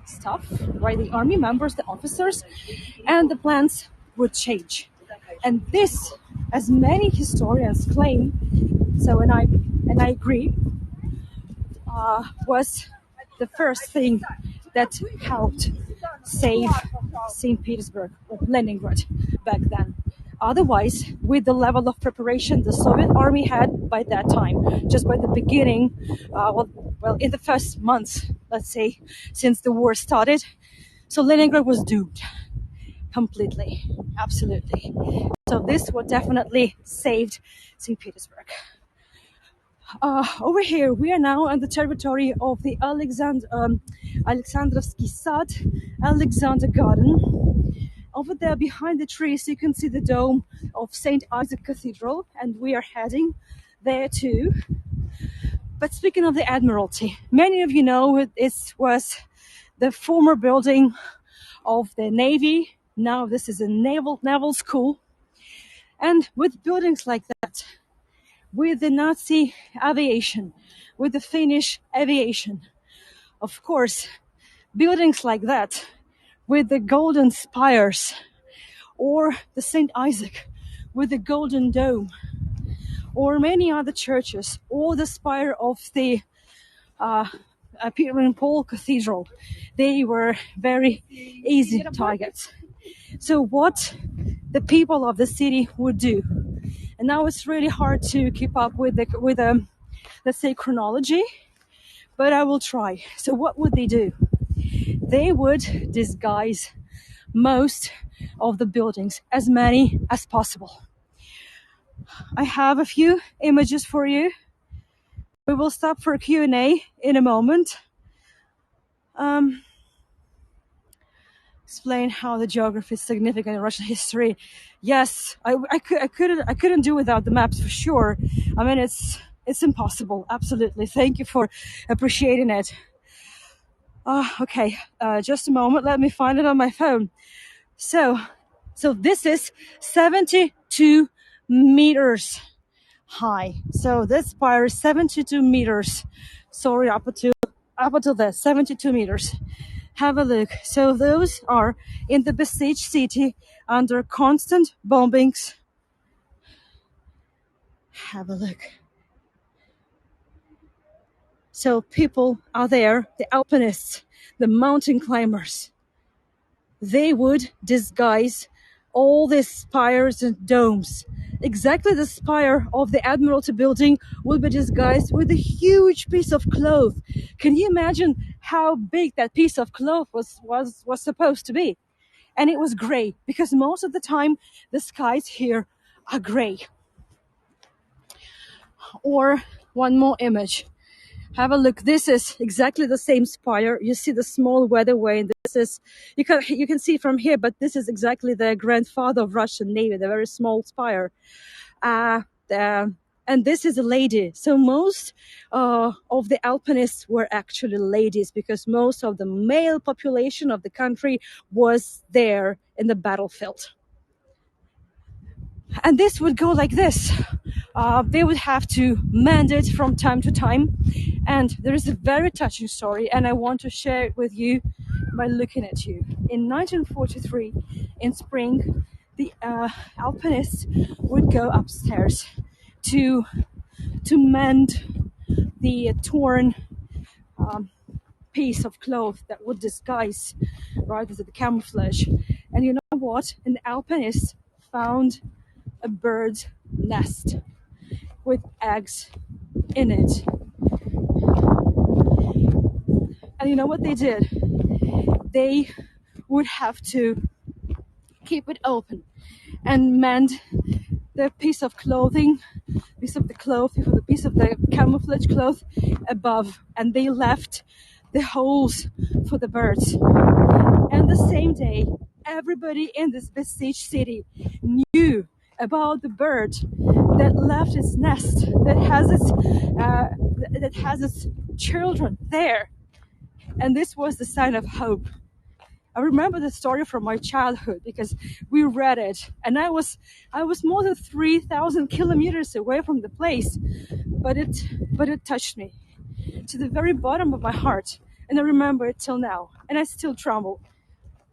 staff, right? The army members, the officers, and the plans would change. And this, as many historians claim, so and I agree, was the first thing that helped save St. Petersburg or Leningrad back then. Otherwise, with the level of preparation the Soviet army had by that time, just by the beginning, in the first months, let's say, since the war started, so Leningrad was doomed completely, absolutely. So this would definitely saved St. Petersburg. Over here, we are now on the territory of the Alexandrovsky Sad, Alexander Garden. Over there, behind the trees, you can see the dome of St. Isaac Cathedral, and we are heading there too. But speaking of the Admiralty, many of you know this was the former building of the Navy. Now this is a naval school. And with buildings like that, with the Nazi aviation, with the Finnish aviation, of course, buildings like that, with the golden spires, or the St. Isaac with the golden dome, or many other churches, or the spire of the Peter and Paul Cathedral, they were very easy targets. So what the people of the city would do, and now it's really hard to keep up with the let's say chronology, but I will try. So what would they do? They would disguise most of the buildings, as many as possible. I have a few images for you. We will stop for Q&A in a moment. Explain how the geography is significant in Russian history. Yes, I couldn't do without the maps for sure. I mean, it's impossible. Absolutely. Thank you for appreciating it. Okay, just a moment. Let me find it on my phone. So this is 72 meters high. So this spire is 72 meters. Sorry, up until that, 72 meters. Have a look. So those are in the besieged city under constant bombings. Have a look. So people are there, the alpinists, the mountain climbers. They would disguise all these spires and domes. Exactly the spire of the Admiralty building will be disguised with a huge piece of cloth. Can you imagine how big that piece of cloth was supposed to be? And it was gray, because most of the time the skies here are gray. Or one more image. Have a look. This is exactly the same spire. You see the small weather vane. This is you can see from here, but this is exactly the grandfather of Russian Navy, the very small spire. And this is a lady. So most of the alpinists were actually ladies, because most of the male population of the country was there in the battlefield. And this would go like this. They would have to mend it from time to time. And there is a very touching story, and I want to share it with you by looking at you. In 1943, in spring, the alpinists would go upstairs to mend the torn piece of cloth that would disguise, right, the camouflage. And you know what? An alpinist found a bird's nest with eggs in it. And you know what they did? They would have to keep it open and mend the piece of clothing, piece of the cloth, the piece of the camouflage cloth above, and they left the holes for the birds. And the same day, everybody in this besieged city knew about the bird that left its nest, that has its children there. And this was the sign of hope. I remember the story from my childhood because we read it, and I was more than 3,000 kilometers away from the place, but it touched me to the very bottom of my heart, and I remember it till now, and I still tremble.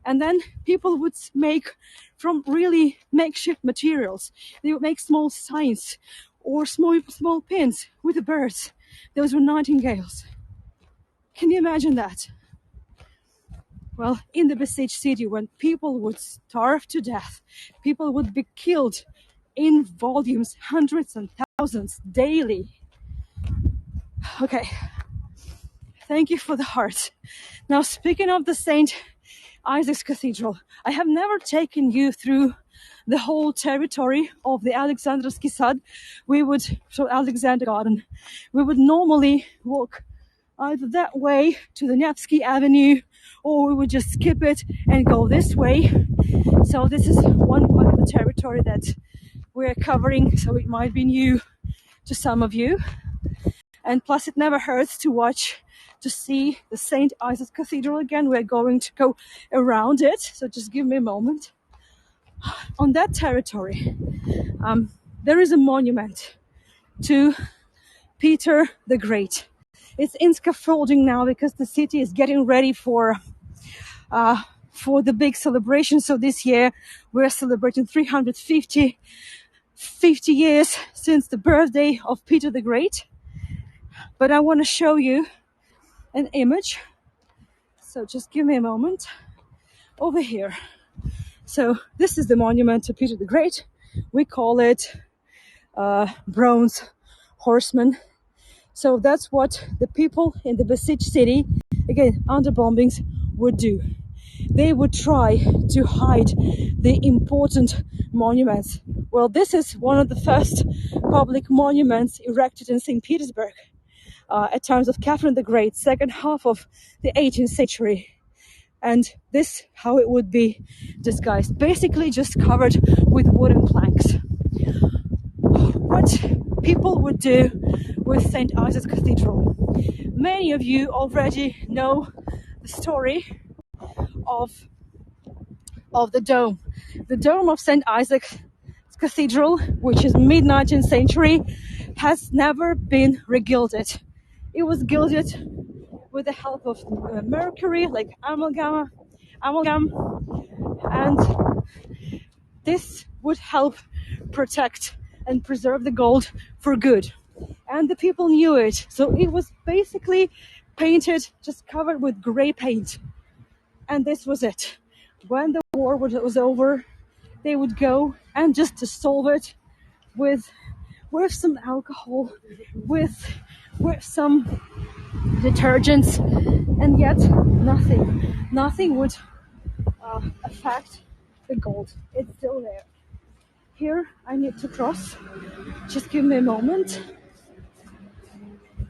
And then people would make from really makeshift materials. They would make small signs or small pins with the birds. Those were nightingales. Can you imagine that? Well, in the besieged city, when people would starve to death, people would be killed in volumes, hundreds and thousands daily. Okay, thank you for the heart. Now, speaking of the St. Isaac's Cathedral, I have never taken you through the whole territory of the Alexandrovsky Sad. So Alexander Garden, we would normally walk either that way to the Nevsky Avenue, or we would just skip it and go this way. So this is one part of the territory that we're covering, so it might be new to some of you. And plus, it never hurts to see the St. Isaac's Cathedral again. We're going to go around it, so just give me a moment. On that territory, there is a monument to Peter the Great. It's in scaffolding now because the city is getting ready for the big celebration. So this year we're celebrating 350 years since the birthday of Peter the Great. But I want to show you an image. So just give me a moment. Over here. So this is the monument to Peter the Great. We call it Bronze Horseman. So that's what the people in the besieged city, again, under bombings, would do. They would try to hide the important monuments. Well, this is one of the first public monuments erected in St. Petersburg at times of Catherine the Great, second half of the 18th century. And this, how it would be disguised, basically just covered with wooden planks. What people would do with St. Isaac's Cathedral. Many of you already know the story of the dome. The dome of St. Isaac's Cathedral, which is mid-19th century, has never been regilded. It was gilded with the help of mercury, like amalgam, and this would help protect and preserve the gold for good. And the people knew it, so it was basically painted, just covered with gray paint. And this was it. When the war was over, they would go and just dissolve it with some alcohol, with some detergents, and yet nothing would affect the gold. It's still there. Here I need to cross. Just give me a moment.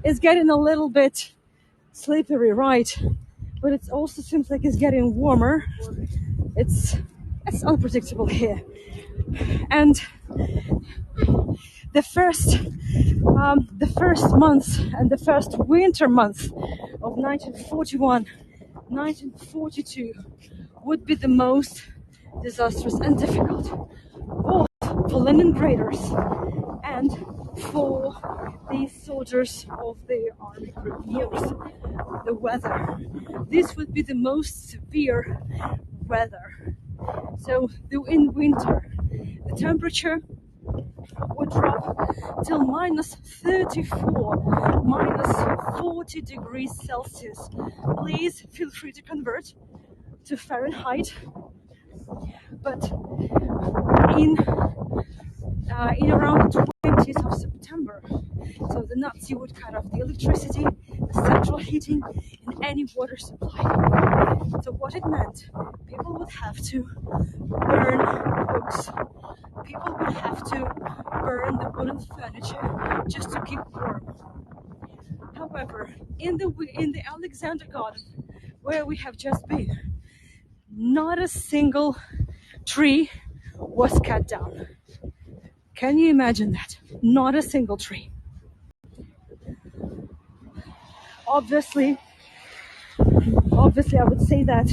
It's getting a little bit slippery, right? But it also seems like it's getting warmer. It's unpredictable here. And the first month and the first winter month of 1941, 1942 would be the most disastrous and difficult. Both for Leningraders and for the soldiers of the army group news. The weather. This would be the most severe weather. So in winter, the temperature would drop till minus 34, minus 40 degrees Celsius. Please feel free to convert to Fahrenheit. But in around the 20th of September, so the Nazi would cut off the electricity, the central heating, and any water supply. So what it meant, people would have to burn books. People would have to burn the wooden furniture just to keep warm. However, in the Alexander Garden, where we have just been, not a single tree was cut down. Can you imagine that? Not a single tree. Obviously, I would say that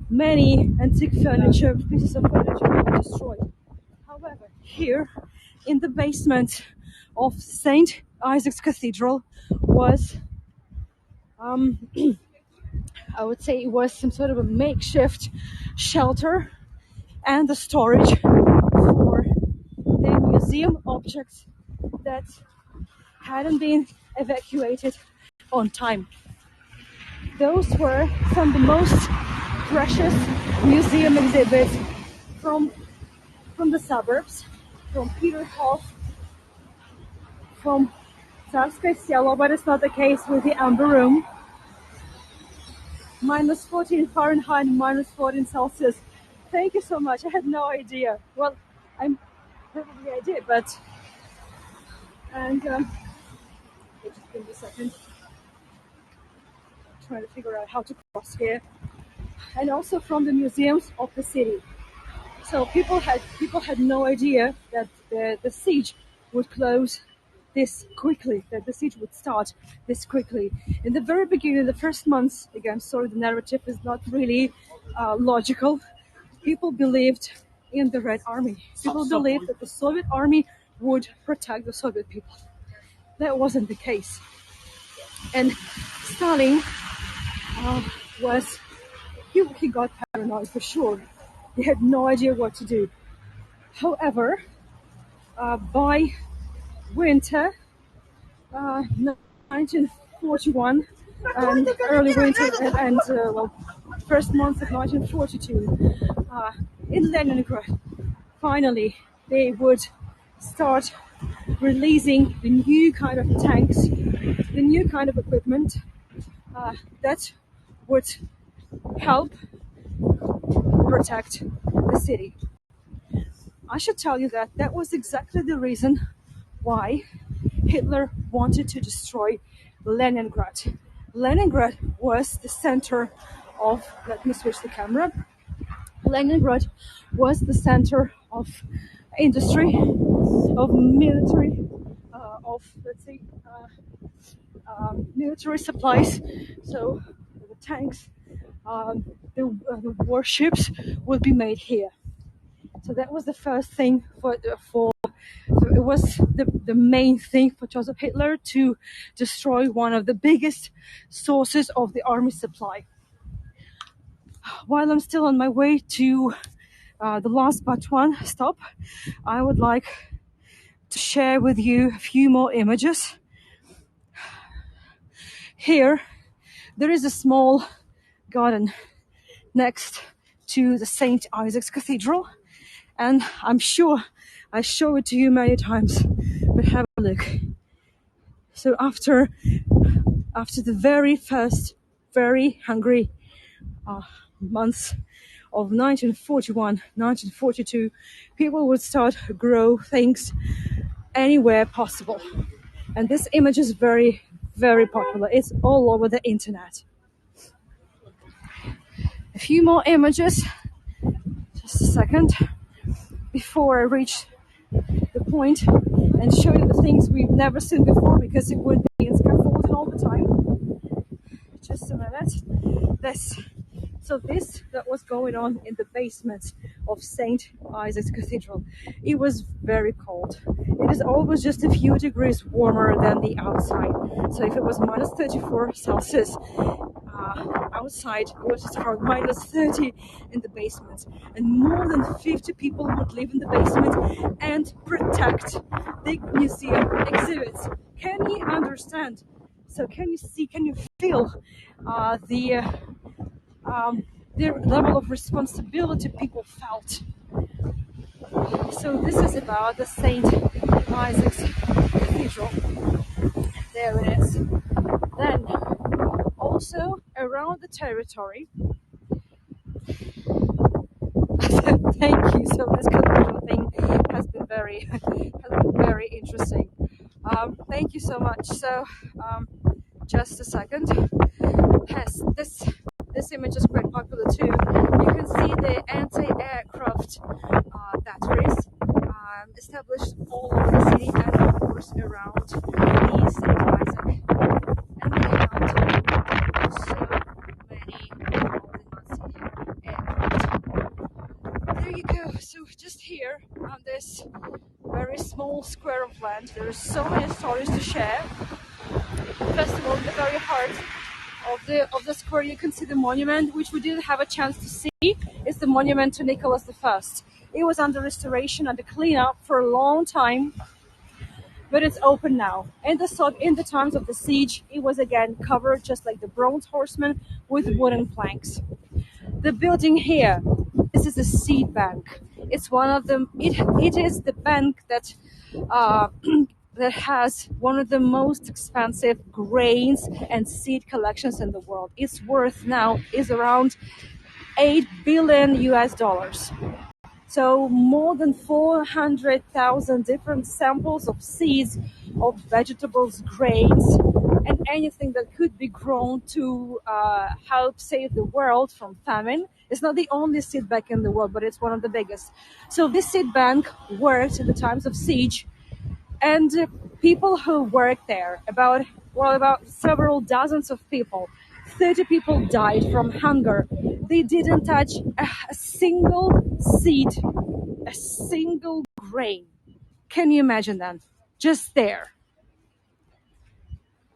many antique furniture, pieces of furniture were destroyed. However, here in the basement of St. Isaac's Cathedral was, I would say it was some sort of a makeshift shelter and the storage for the museum objects that hadn't been evacuated on time. Those were some of the most precious museum exhibits from the suburbs, from Peterhof, from Tsarskoye Selo, but it's not the case with the Amber Room. Minus 14 Fahrenheit, minus 14 Celsius. Thank you so much. I had no idea. Well, probably I did, but just give me a second. Trying to figure out how to cross here. And also from the museums of the city. So people had no idea that the siege would close this quickly, that the siege would start this quickly. In the very beginning, the first months, again, sorry, the narrative is not really logical. People believed in the Red Army. People believed that the Soviet Army would protect the Soviet people. That wasn't the case. And Stalin he got paranoid for sure. He had no idea what to do. However, by winter 1941 and early winter and first month of 1942 in Leningrad, finally they would start releasing the new kind of tanks, the new kind of equipment that would help protect the city. I should tell you that that was exactly the reason why Hitler wanted to destroy Leningrad. Leningrad was the center of, let me switch the camera. Leningrad was the center of industry, of military, military supplies. So the tanks, the warships would be made here. So that was the first thing so it was the main thing for Joseph Hitler to destroy one of the biggest sources of the army supply. While I'm still on my way to the last but one stop, I would like to share with you a few more images. Here, there is a small garden next to the St. Isaac's Cathedral, and I'm sure I show it to you many times, but have a look. So after the very first, very hungry months of 1941, 1942, people would start to grow things anywhere possible. And this image is very, very popular. It's all over the internet. A few more images, just a second, before I reach the point and show you the things we've never seen before, because it would be in scaffolding all the time. Just a minute. This So this that was going on in the basement of St. Isaac's Cathedral. It was very cold. It is always just a few degrees warmer than the outside. So if it was minus 34 Celsius outside, it was just around minus 30 in the basement. And more than 50 people would live in the basement and protect the museum exhibits. Can you understand? So can you see, can you feel the level of responsibility people felt? So this is about the St. Isaac's Cathedral. There it is. Then also around the territory. Thank you. So this cathedral thing has been very interesting. Thank you so much. So just a second. Yes, this image is quite popular too. You can see the anti-aircraft batteries established all over the city and of course around the St. Isaac. And they had so many of the Nazi aircraft. There you go. So just here on this very small square of land, there are so many stories to share. First of all, in the very heart of the square, you can see the monument, which we didn't have a chance to see. It's the monument to Nicholas I. It was under restoration and cleanup for a long time, but it's open now. In the times of the siege, it was again covered just like the Bronze Horseman with wooden planks. The building here, this is a seed bank. It's one of them. It is the bank that uh, that has one of the most expensive grains and seed collections in the world. Its worth now is around 8 billion US dollars. So more than 400,000 different samples of seeds, of vegetables, grains, and anything that could be grown to help save the world from famine. It's not the only seed bank in the world, but it's one of the biggest. So this seed bank worked in the times of siege, and people who worked there, about several dozens of people, 30 people died from hunger. They didn't touch a single seed, a single grain. Can you imagine that? Just there.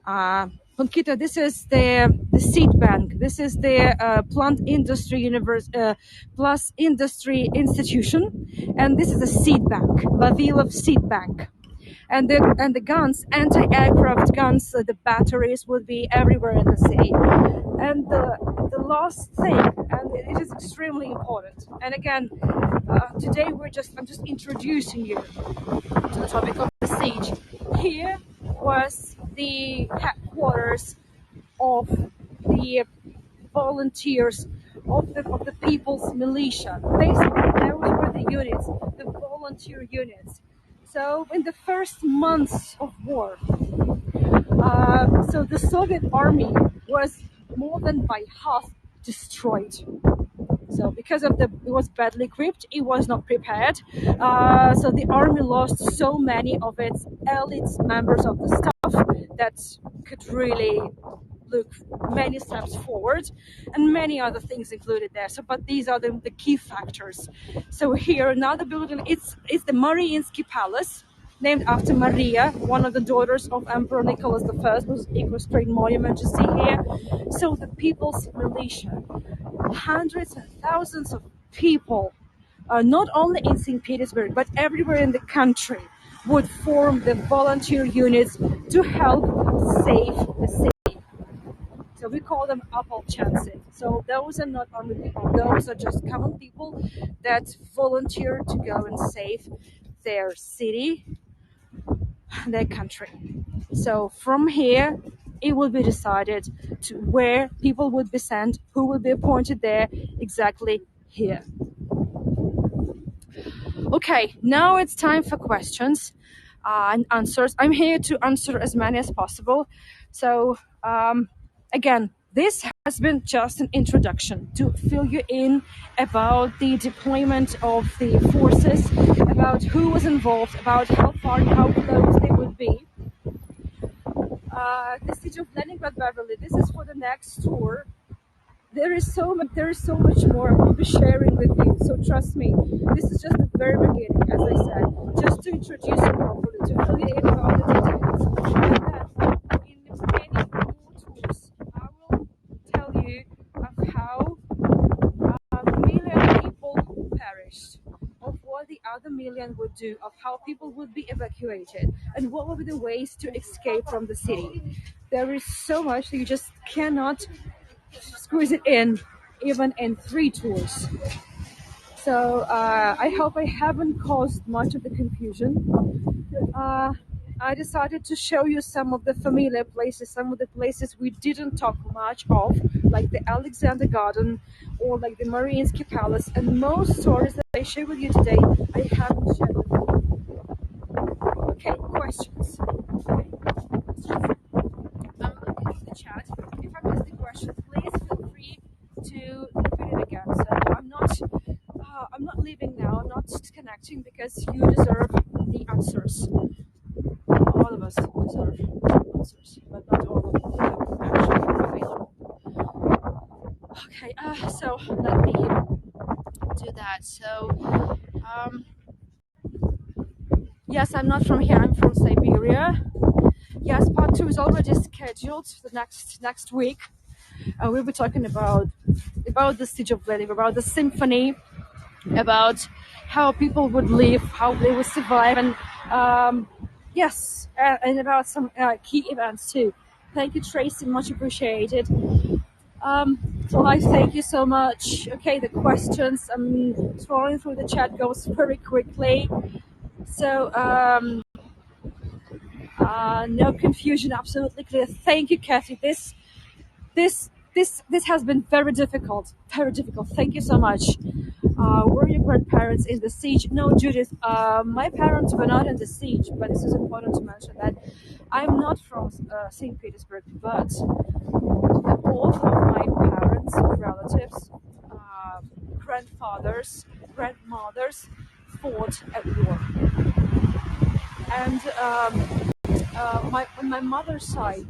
Conquista, this is the seed bank. This is the plant industry plus industry institution, and this is a seed bank, Vavilov Seed Bank. And the guns, anti-aircraft guns, the batteries would be everywhere in the city. And the last thing, and it is extremely important. And again, today I'm just introducing you to the topic of the siege. Here was the headquarters of the volunteers of the people's militia. Basically, those were the units, the volunteer units. So in the first months of war, so the Soviet army was more than by half destroyed. So because of it was badly equipped, it was not prepared. So the army lost so many of its elite members of the staff that could really look many steps forward, and many other things included there. So, but these are the key factors. So here, another building, it's the Mariinsky Palace, named after Maria, one of the daughters of Emperor Nicholas I, whose equestrian monument you see here. So the people's militia, hundreds and thousands of people, not only in St. Petersburg, but everywhere in the country, would form the volunteer units to help save the city. So we call them Opolchancy. So those are not army people, those are just common people that volunteer to go and save their city, their country. So from here, it will be decided to where people would be sent, who will be appointed there, exactly here. Okay, now it's time for questions and answers. I'm here to answer as many as possible. So again, this has been just an introduction to fill you in about the deployment of the forces, about who was involved, about how far and how close they would be. The siege of Leningrad, Beverly, this is for the next tour. there is so much more I will be sharing with you. So trust me, this is just the very beginning, as I said, just to introduce you properly, to fill you in about the details. And then in many more tours, I will tell you of how a million people perished, of what the other million would do, of how people would be evacuated, and what would be the ways to escape from the city. There is so much that you just cannot squeeze it in, even in 3 tours. So I hope I haven't caused much of the confusion. Uh, I decided to show you some of the familiar places, some of the places we didn't talk much of, like the Alexander Garden or like the Mariinsky Palace. And most stories that I share with you today, I haven't shared with you. Okay, questions. I'm looking at the chat. If I miss the question, please feel free to repeat it again. So I'm not leaving now. I'm not disconnecting because you deserve the answers. All of us deserve answers, but not all of them actually available. Okay, so let me do that. So, yes, I'm not from here. I'm from Siberia. Yes, part 2 is already scheduled for the next week. We'll be talking about the siege of Leningrad, about the symphony, about how people would live, how they would survive, and yes, and about some key events too. Thank you, Tracy, much appreciated. So I thank you so much. Okay, the questions. I'm scrolling through the chat goes very quickly. So no confusion, absolutely clear. Thank you, Kathy. This has been very difficult, very difficult. Thank you so much. Were your grandparents in the siege? No, Judith. My parents were not in the siege, but this is important to mention that I'm not from St. Petersburg, but both of my parents, relatives, grandfathers, grandmothers fought at war, and on my mother's side,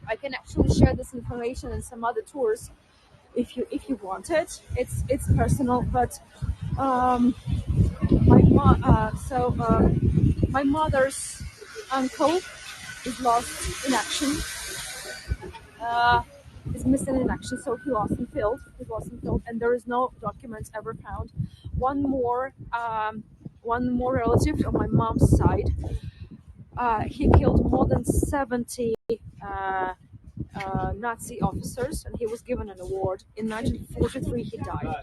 I can actually share this information in some other tours if you want it. It's personal, but um, my mother's uncle is lost in action. Uh, is missing in action, so he lost in field. He lost in field, and there is no documents ever found. One more, um, one more relative on my mom's side. He killed more than 70 uh, Nazi officers, and he was given an award. In 1943, he died.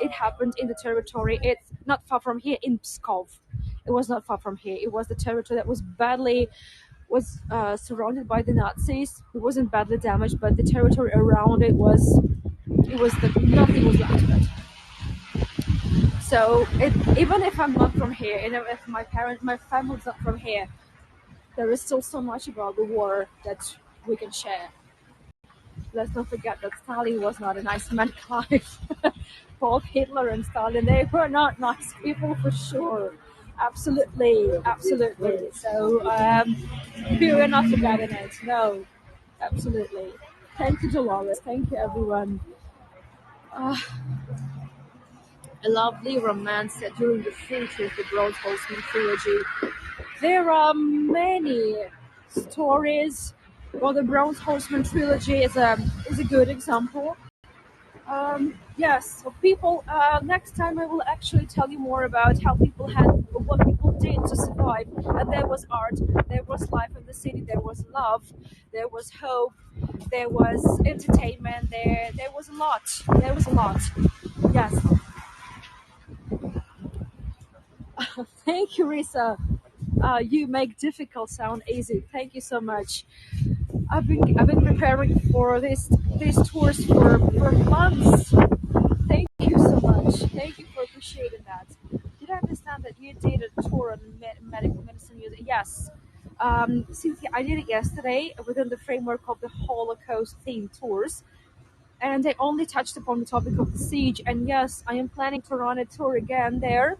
It happened in the territory. It's not far from here, in Pskov. It was not far from here. It was the territory that was surrounded by the Nazis. It wasn't badly damaged, but the territory around nothing was left of it. So even if I'm not from here, if my family's not from here, there is still so much about the war that we can share. Let's not forget that Stalin was not a nice man alive. Both Hitler and Stalin, they were not nice people for sure. Absolutely, absolutely. So we were not forgetting it. No, absolutely. Thank you, Dolores. Thank you, everyone. Uh, a lovely romance set during the future of the Broad Horseman trilogy. There are many stories. Well, the Bronze Horseman trilogy is a good example. Yes, so people. Next time, I will actually tell you more about how people had what people did to survive. And there was art, there was life in the city, there was love, there was hope, there was entertainment. There was a lot. There was a lot. Yes. Thank you, Risa. You make difficult sound easy. Thank you so much. I've been preparing for these tours for months. Thank you so much. Thank you for appreciating that. Did I understand that you did a tour on medical medicine music? Yes. Cynthia, I did it yesterday within the framework of the Holocaust themed tours, and I only touched upon the topic of the siege. And yes, I am planning to run a tour again there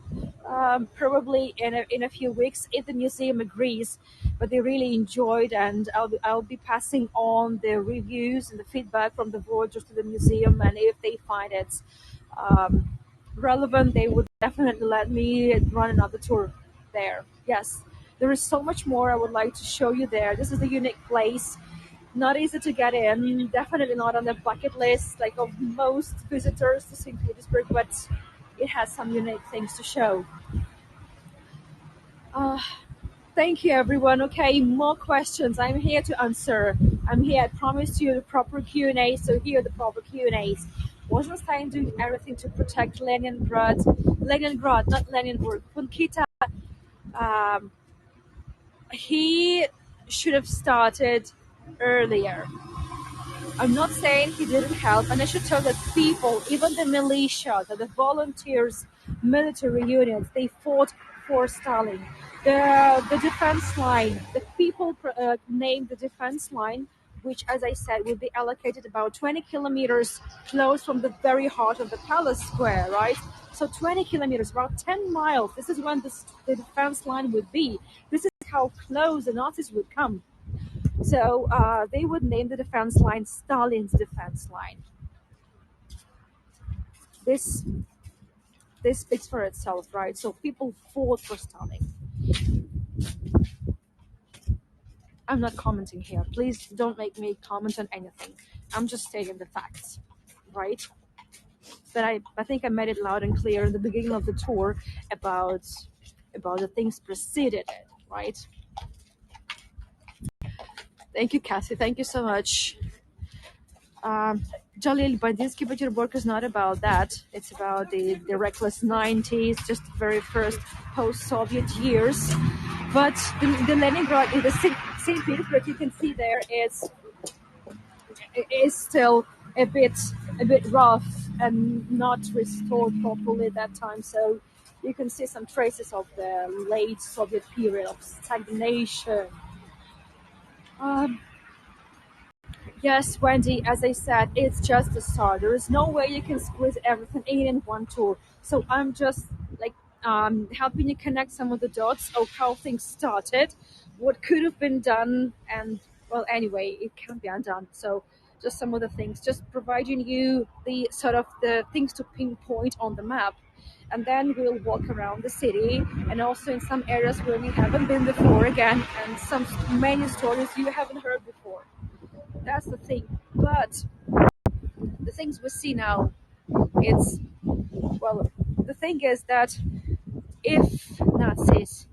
probably in a few weeks if the museum agrees. But they really enjoyed, and I'll be passing on the reviews and the feedback from the voyagers to the museum. And if they find it um, relevant, they would definitely let me run another tour there. Yes, there is so much more I would like to show you there. This is a unique place. Not easy to get in, definitely not on the bucket list like of most visitors to St. Petersburg, but it has some unique things to show. Uh, Thank you, everyone. Okay, more questions. I'm here to answer. I'm here. I promised you the proper Q&A, so here are the proper Q&As. Wasn't Stein doing everything to protect Leningrad? Leningrad, not Leninburg. Punkita, um, he should have started earlier. I'm not saying he didn't help, and I should tell that people, even the militia, the volunteers, military units, they fought for Stalin. The defense line, the people named the defense line, which, as I said, will be allocated about 20 kilometers close from the very heart of the palace square, right? So 20 kilometers, about 10 miles. This is when the defense line would be. This is how close the Nazis would come. So they would name the defense line Stalin's defense line. This this speaks for itself, right? So people fought for Stalin. I'm not commenting here. Please don't make me comment on anything. I'm just stating the facts, right? But I think I made it loud and clear in the beginning of the tour about the things preceded it, right? Thank you, Cassie. Thank you so much. Um, Jalil Bandinsky Peterburg is not about that. It's about the reckless 90s, just the very first post-Soviet years. But the Leningrad in the St. Petersburg, you can see there is still a bit rough and not restored properly at that time. So you can see some traces of the late Soviet period of stagnation. Um, Yes, Wendy, as I said, it's just a start. There is no way you can squeeze everything in one tour. So I'm just like helping you connect some of the dots of how things started, what could have been done, and well, anyway, it can be undone. So just some of the things, just providing you the sort of the things to pinpoint on the map. And then we'll walk around the city and also in some areas where we haven't been before again, and some many stories you haven't heard before. That's the thing. But the things we see now, it's well, the thing is that if Nazis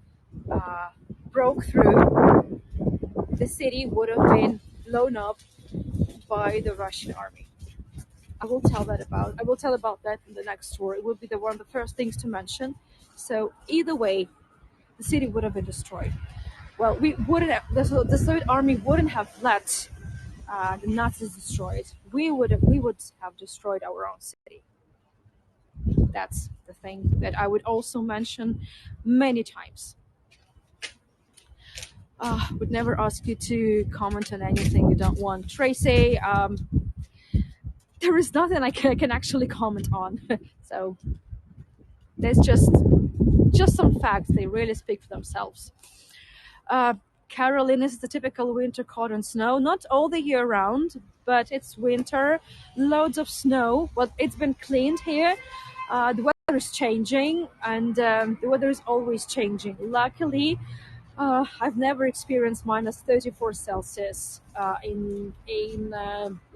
uh, broke through, the city would have been blown up by the Russian army. I will tell about that in the next tour. It will be the one of the first things to mention. So either way, the city would have been destroyed. Well, we wouldn't have, the Soviet army wouldn't have let the Nazis destroy it. We would have destroyed our own city. That's the thing that I would also mention many times. Would never ask you to comment on anything you don't want. Tracy, there is nothing I can actually comment on. So there's just some facts. They really speak for themselves. Uh, Caroline is the typical winter cold and snow, not all the year round, but it's winter, loads of snow. Well, it's been cleaned here. The weather is changing, and the weather is always changing. Luckily, I've never experienced minus 34 Celsius in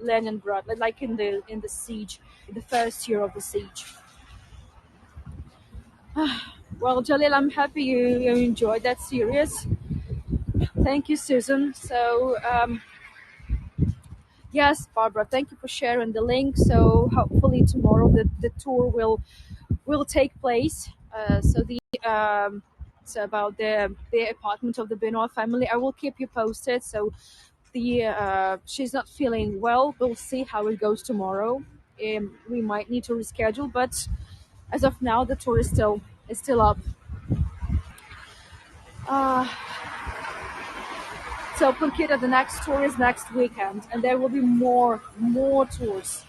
Leningrad, like in the siege, in the first year of the siege. Well, Jalil, I'm happy you enjoyed that series. Thank you, Susan. So, yes, Barbara, thank you for sharing the link. So, hopefully tomorrow the tour will take place. So about the apartment of the Benoit family, I will keep you posted. So, the she's not feeling well. We'll see how it goes tomorrow. We might need to reschedule, but as of now, the tour is still up. Uh, So Phuket, the next tour is next weekend, and there will be more tours.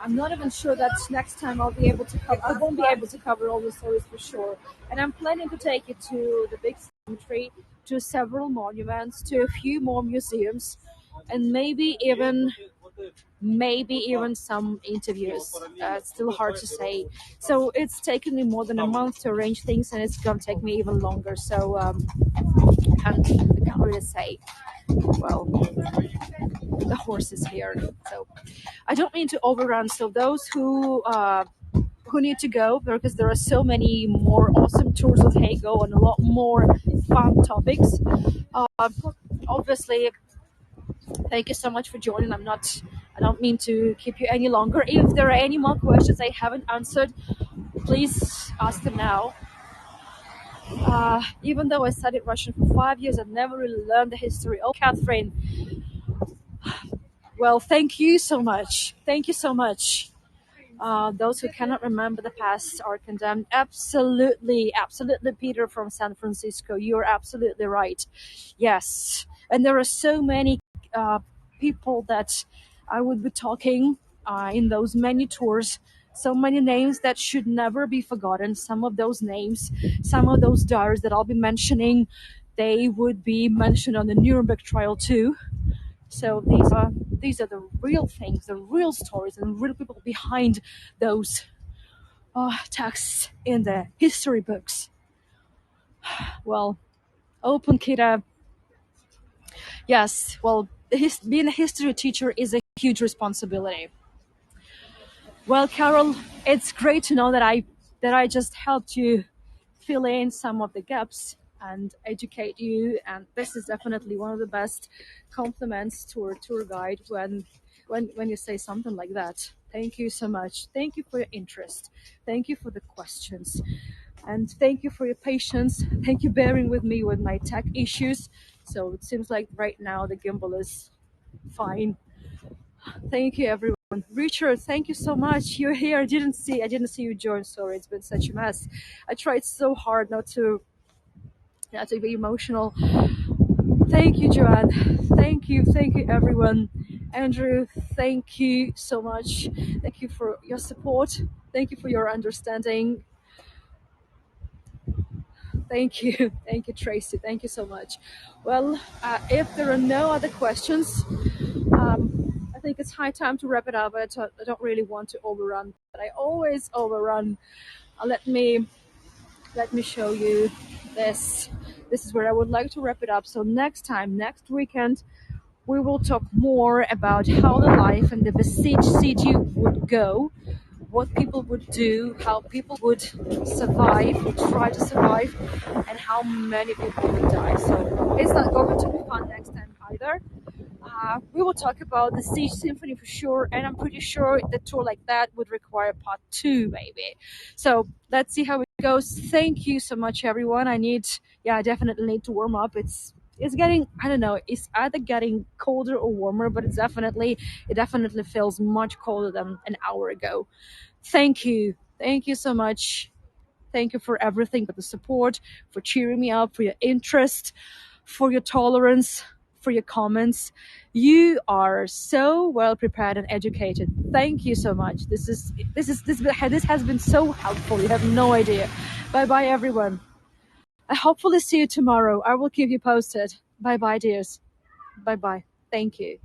I'm not even sure that next time I'll be able to cover. I won't be able to cover all the stories for sure. And I'm planning to take it to the big cemetery, to several monuments, to a few more museums, and maybe even some interviews. It's still hard to say. So it's taken me more than a month to arrange things, and it's gonna take me even longer. So I can't really say. Well, the horse is here, so I don't mean to overrun. So those who need to go, because there are so many more awesome tours of Hago and a lot more fun topics. Uh, Obviously, thank you so much for joining. I don't mean to keep you any longer. If there are any more questions I haven't answered, please ask them now. Even though I studied Russian for 5 years, I've never really learned the history. Oh, Catherine, well, thank you so much. Thank you so much. Those who cannot remember the past are condemned. Absolutely, absolutely, Peter from San Francisco. You're absolutely right. Yes. And there are so many people that I would be talking in those many tours. So many names that should never be forgotten. Some of those names, some of those diaries that I'll be mentioning, they would be mentioned on the Nuremberg trial too. So these are the real things, the real stories, and real people behind those texts in the history books. Well, open Kita. Yes. Well, being a history teacher is a huge responsibility. Well, Carol, it's great to know that I just helped you fill in some of the gaps and educate you. And this is definitely one of the best compliments to our tour guide when you say something like that. Thank you so much. Thank you for your interest. Thank you for the questions. And thank you for your patience. Thank you bearing with me with my tech issues. So it seems like right now the gimbal is fine. Thank you, everyone. Richard, thank you so much. You're here. I didn't see you join. Sorry, it's been such a mess. I tried so hard not to be emotional. Thank you, Joanne. Thank you, everyone. Andrew, thank you so much. Thank you for your support. Thank you for your understanding. Thank you, thank you, Tracy. Thank you so much. Well, if there are no other questions, I think it's high time to wrap it up. I don't really want to overrun, but I always overrun. Let me show you this. This is where I would like to wrap it up. So next weekend, we will talk more about how the life in the besieged city would go, what people would do, how people would survive, would try to survive, and how many people would die. So it's not going to be fun next time either. We will talk about the Siege Symphony for sure, and I'm pretty sure the tour like that would require part 2, maybe. So let's see how it goes. Thank you so much, everyone. I definitely need to warm up. It's getting, I don't know, it's either getting colder or warmer, but it definitely feels much colder than an hour ago. Thank you so much. Thank you for everything, for the support, for cheering me up, for your interest, for your tolerance, for your comments. You are so well prepared and educated. Thank you so much. This has been so helpful. You have no idea. Bye bye, everyone. I hopefully see you tomorrow. I will keep you posted. Bye bye, dears. Bye bye. Thank you.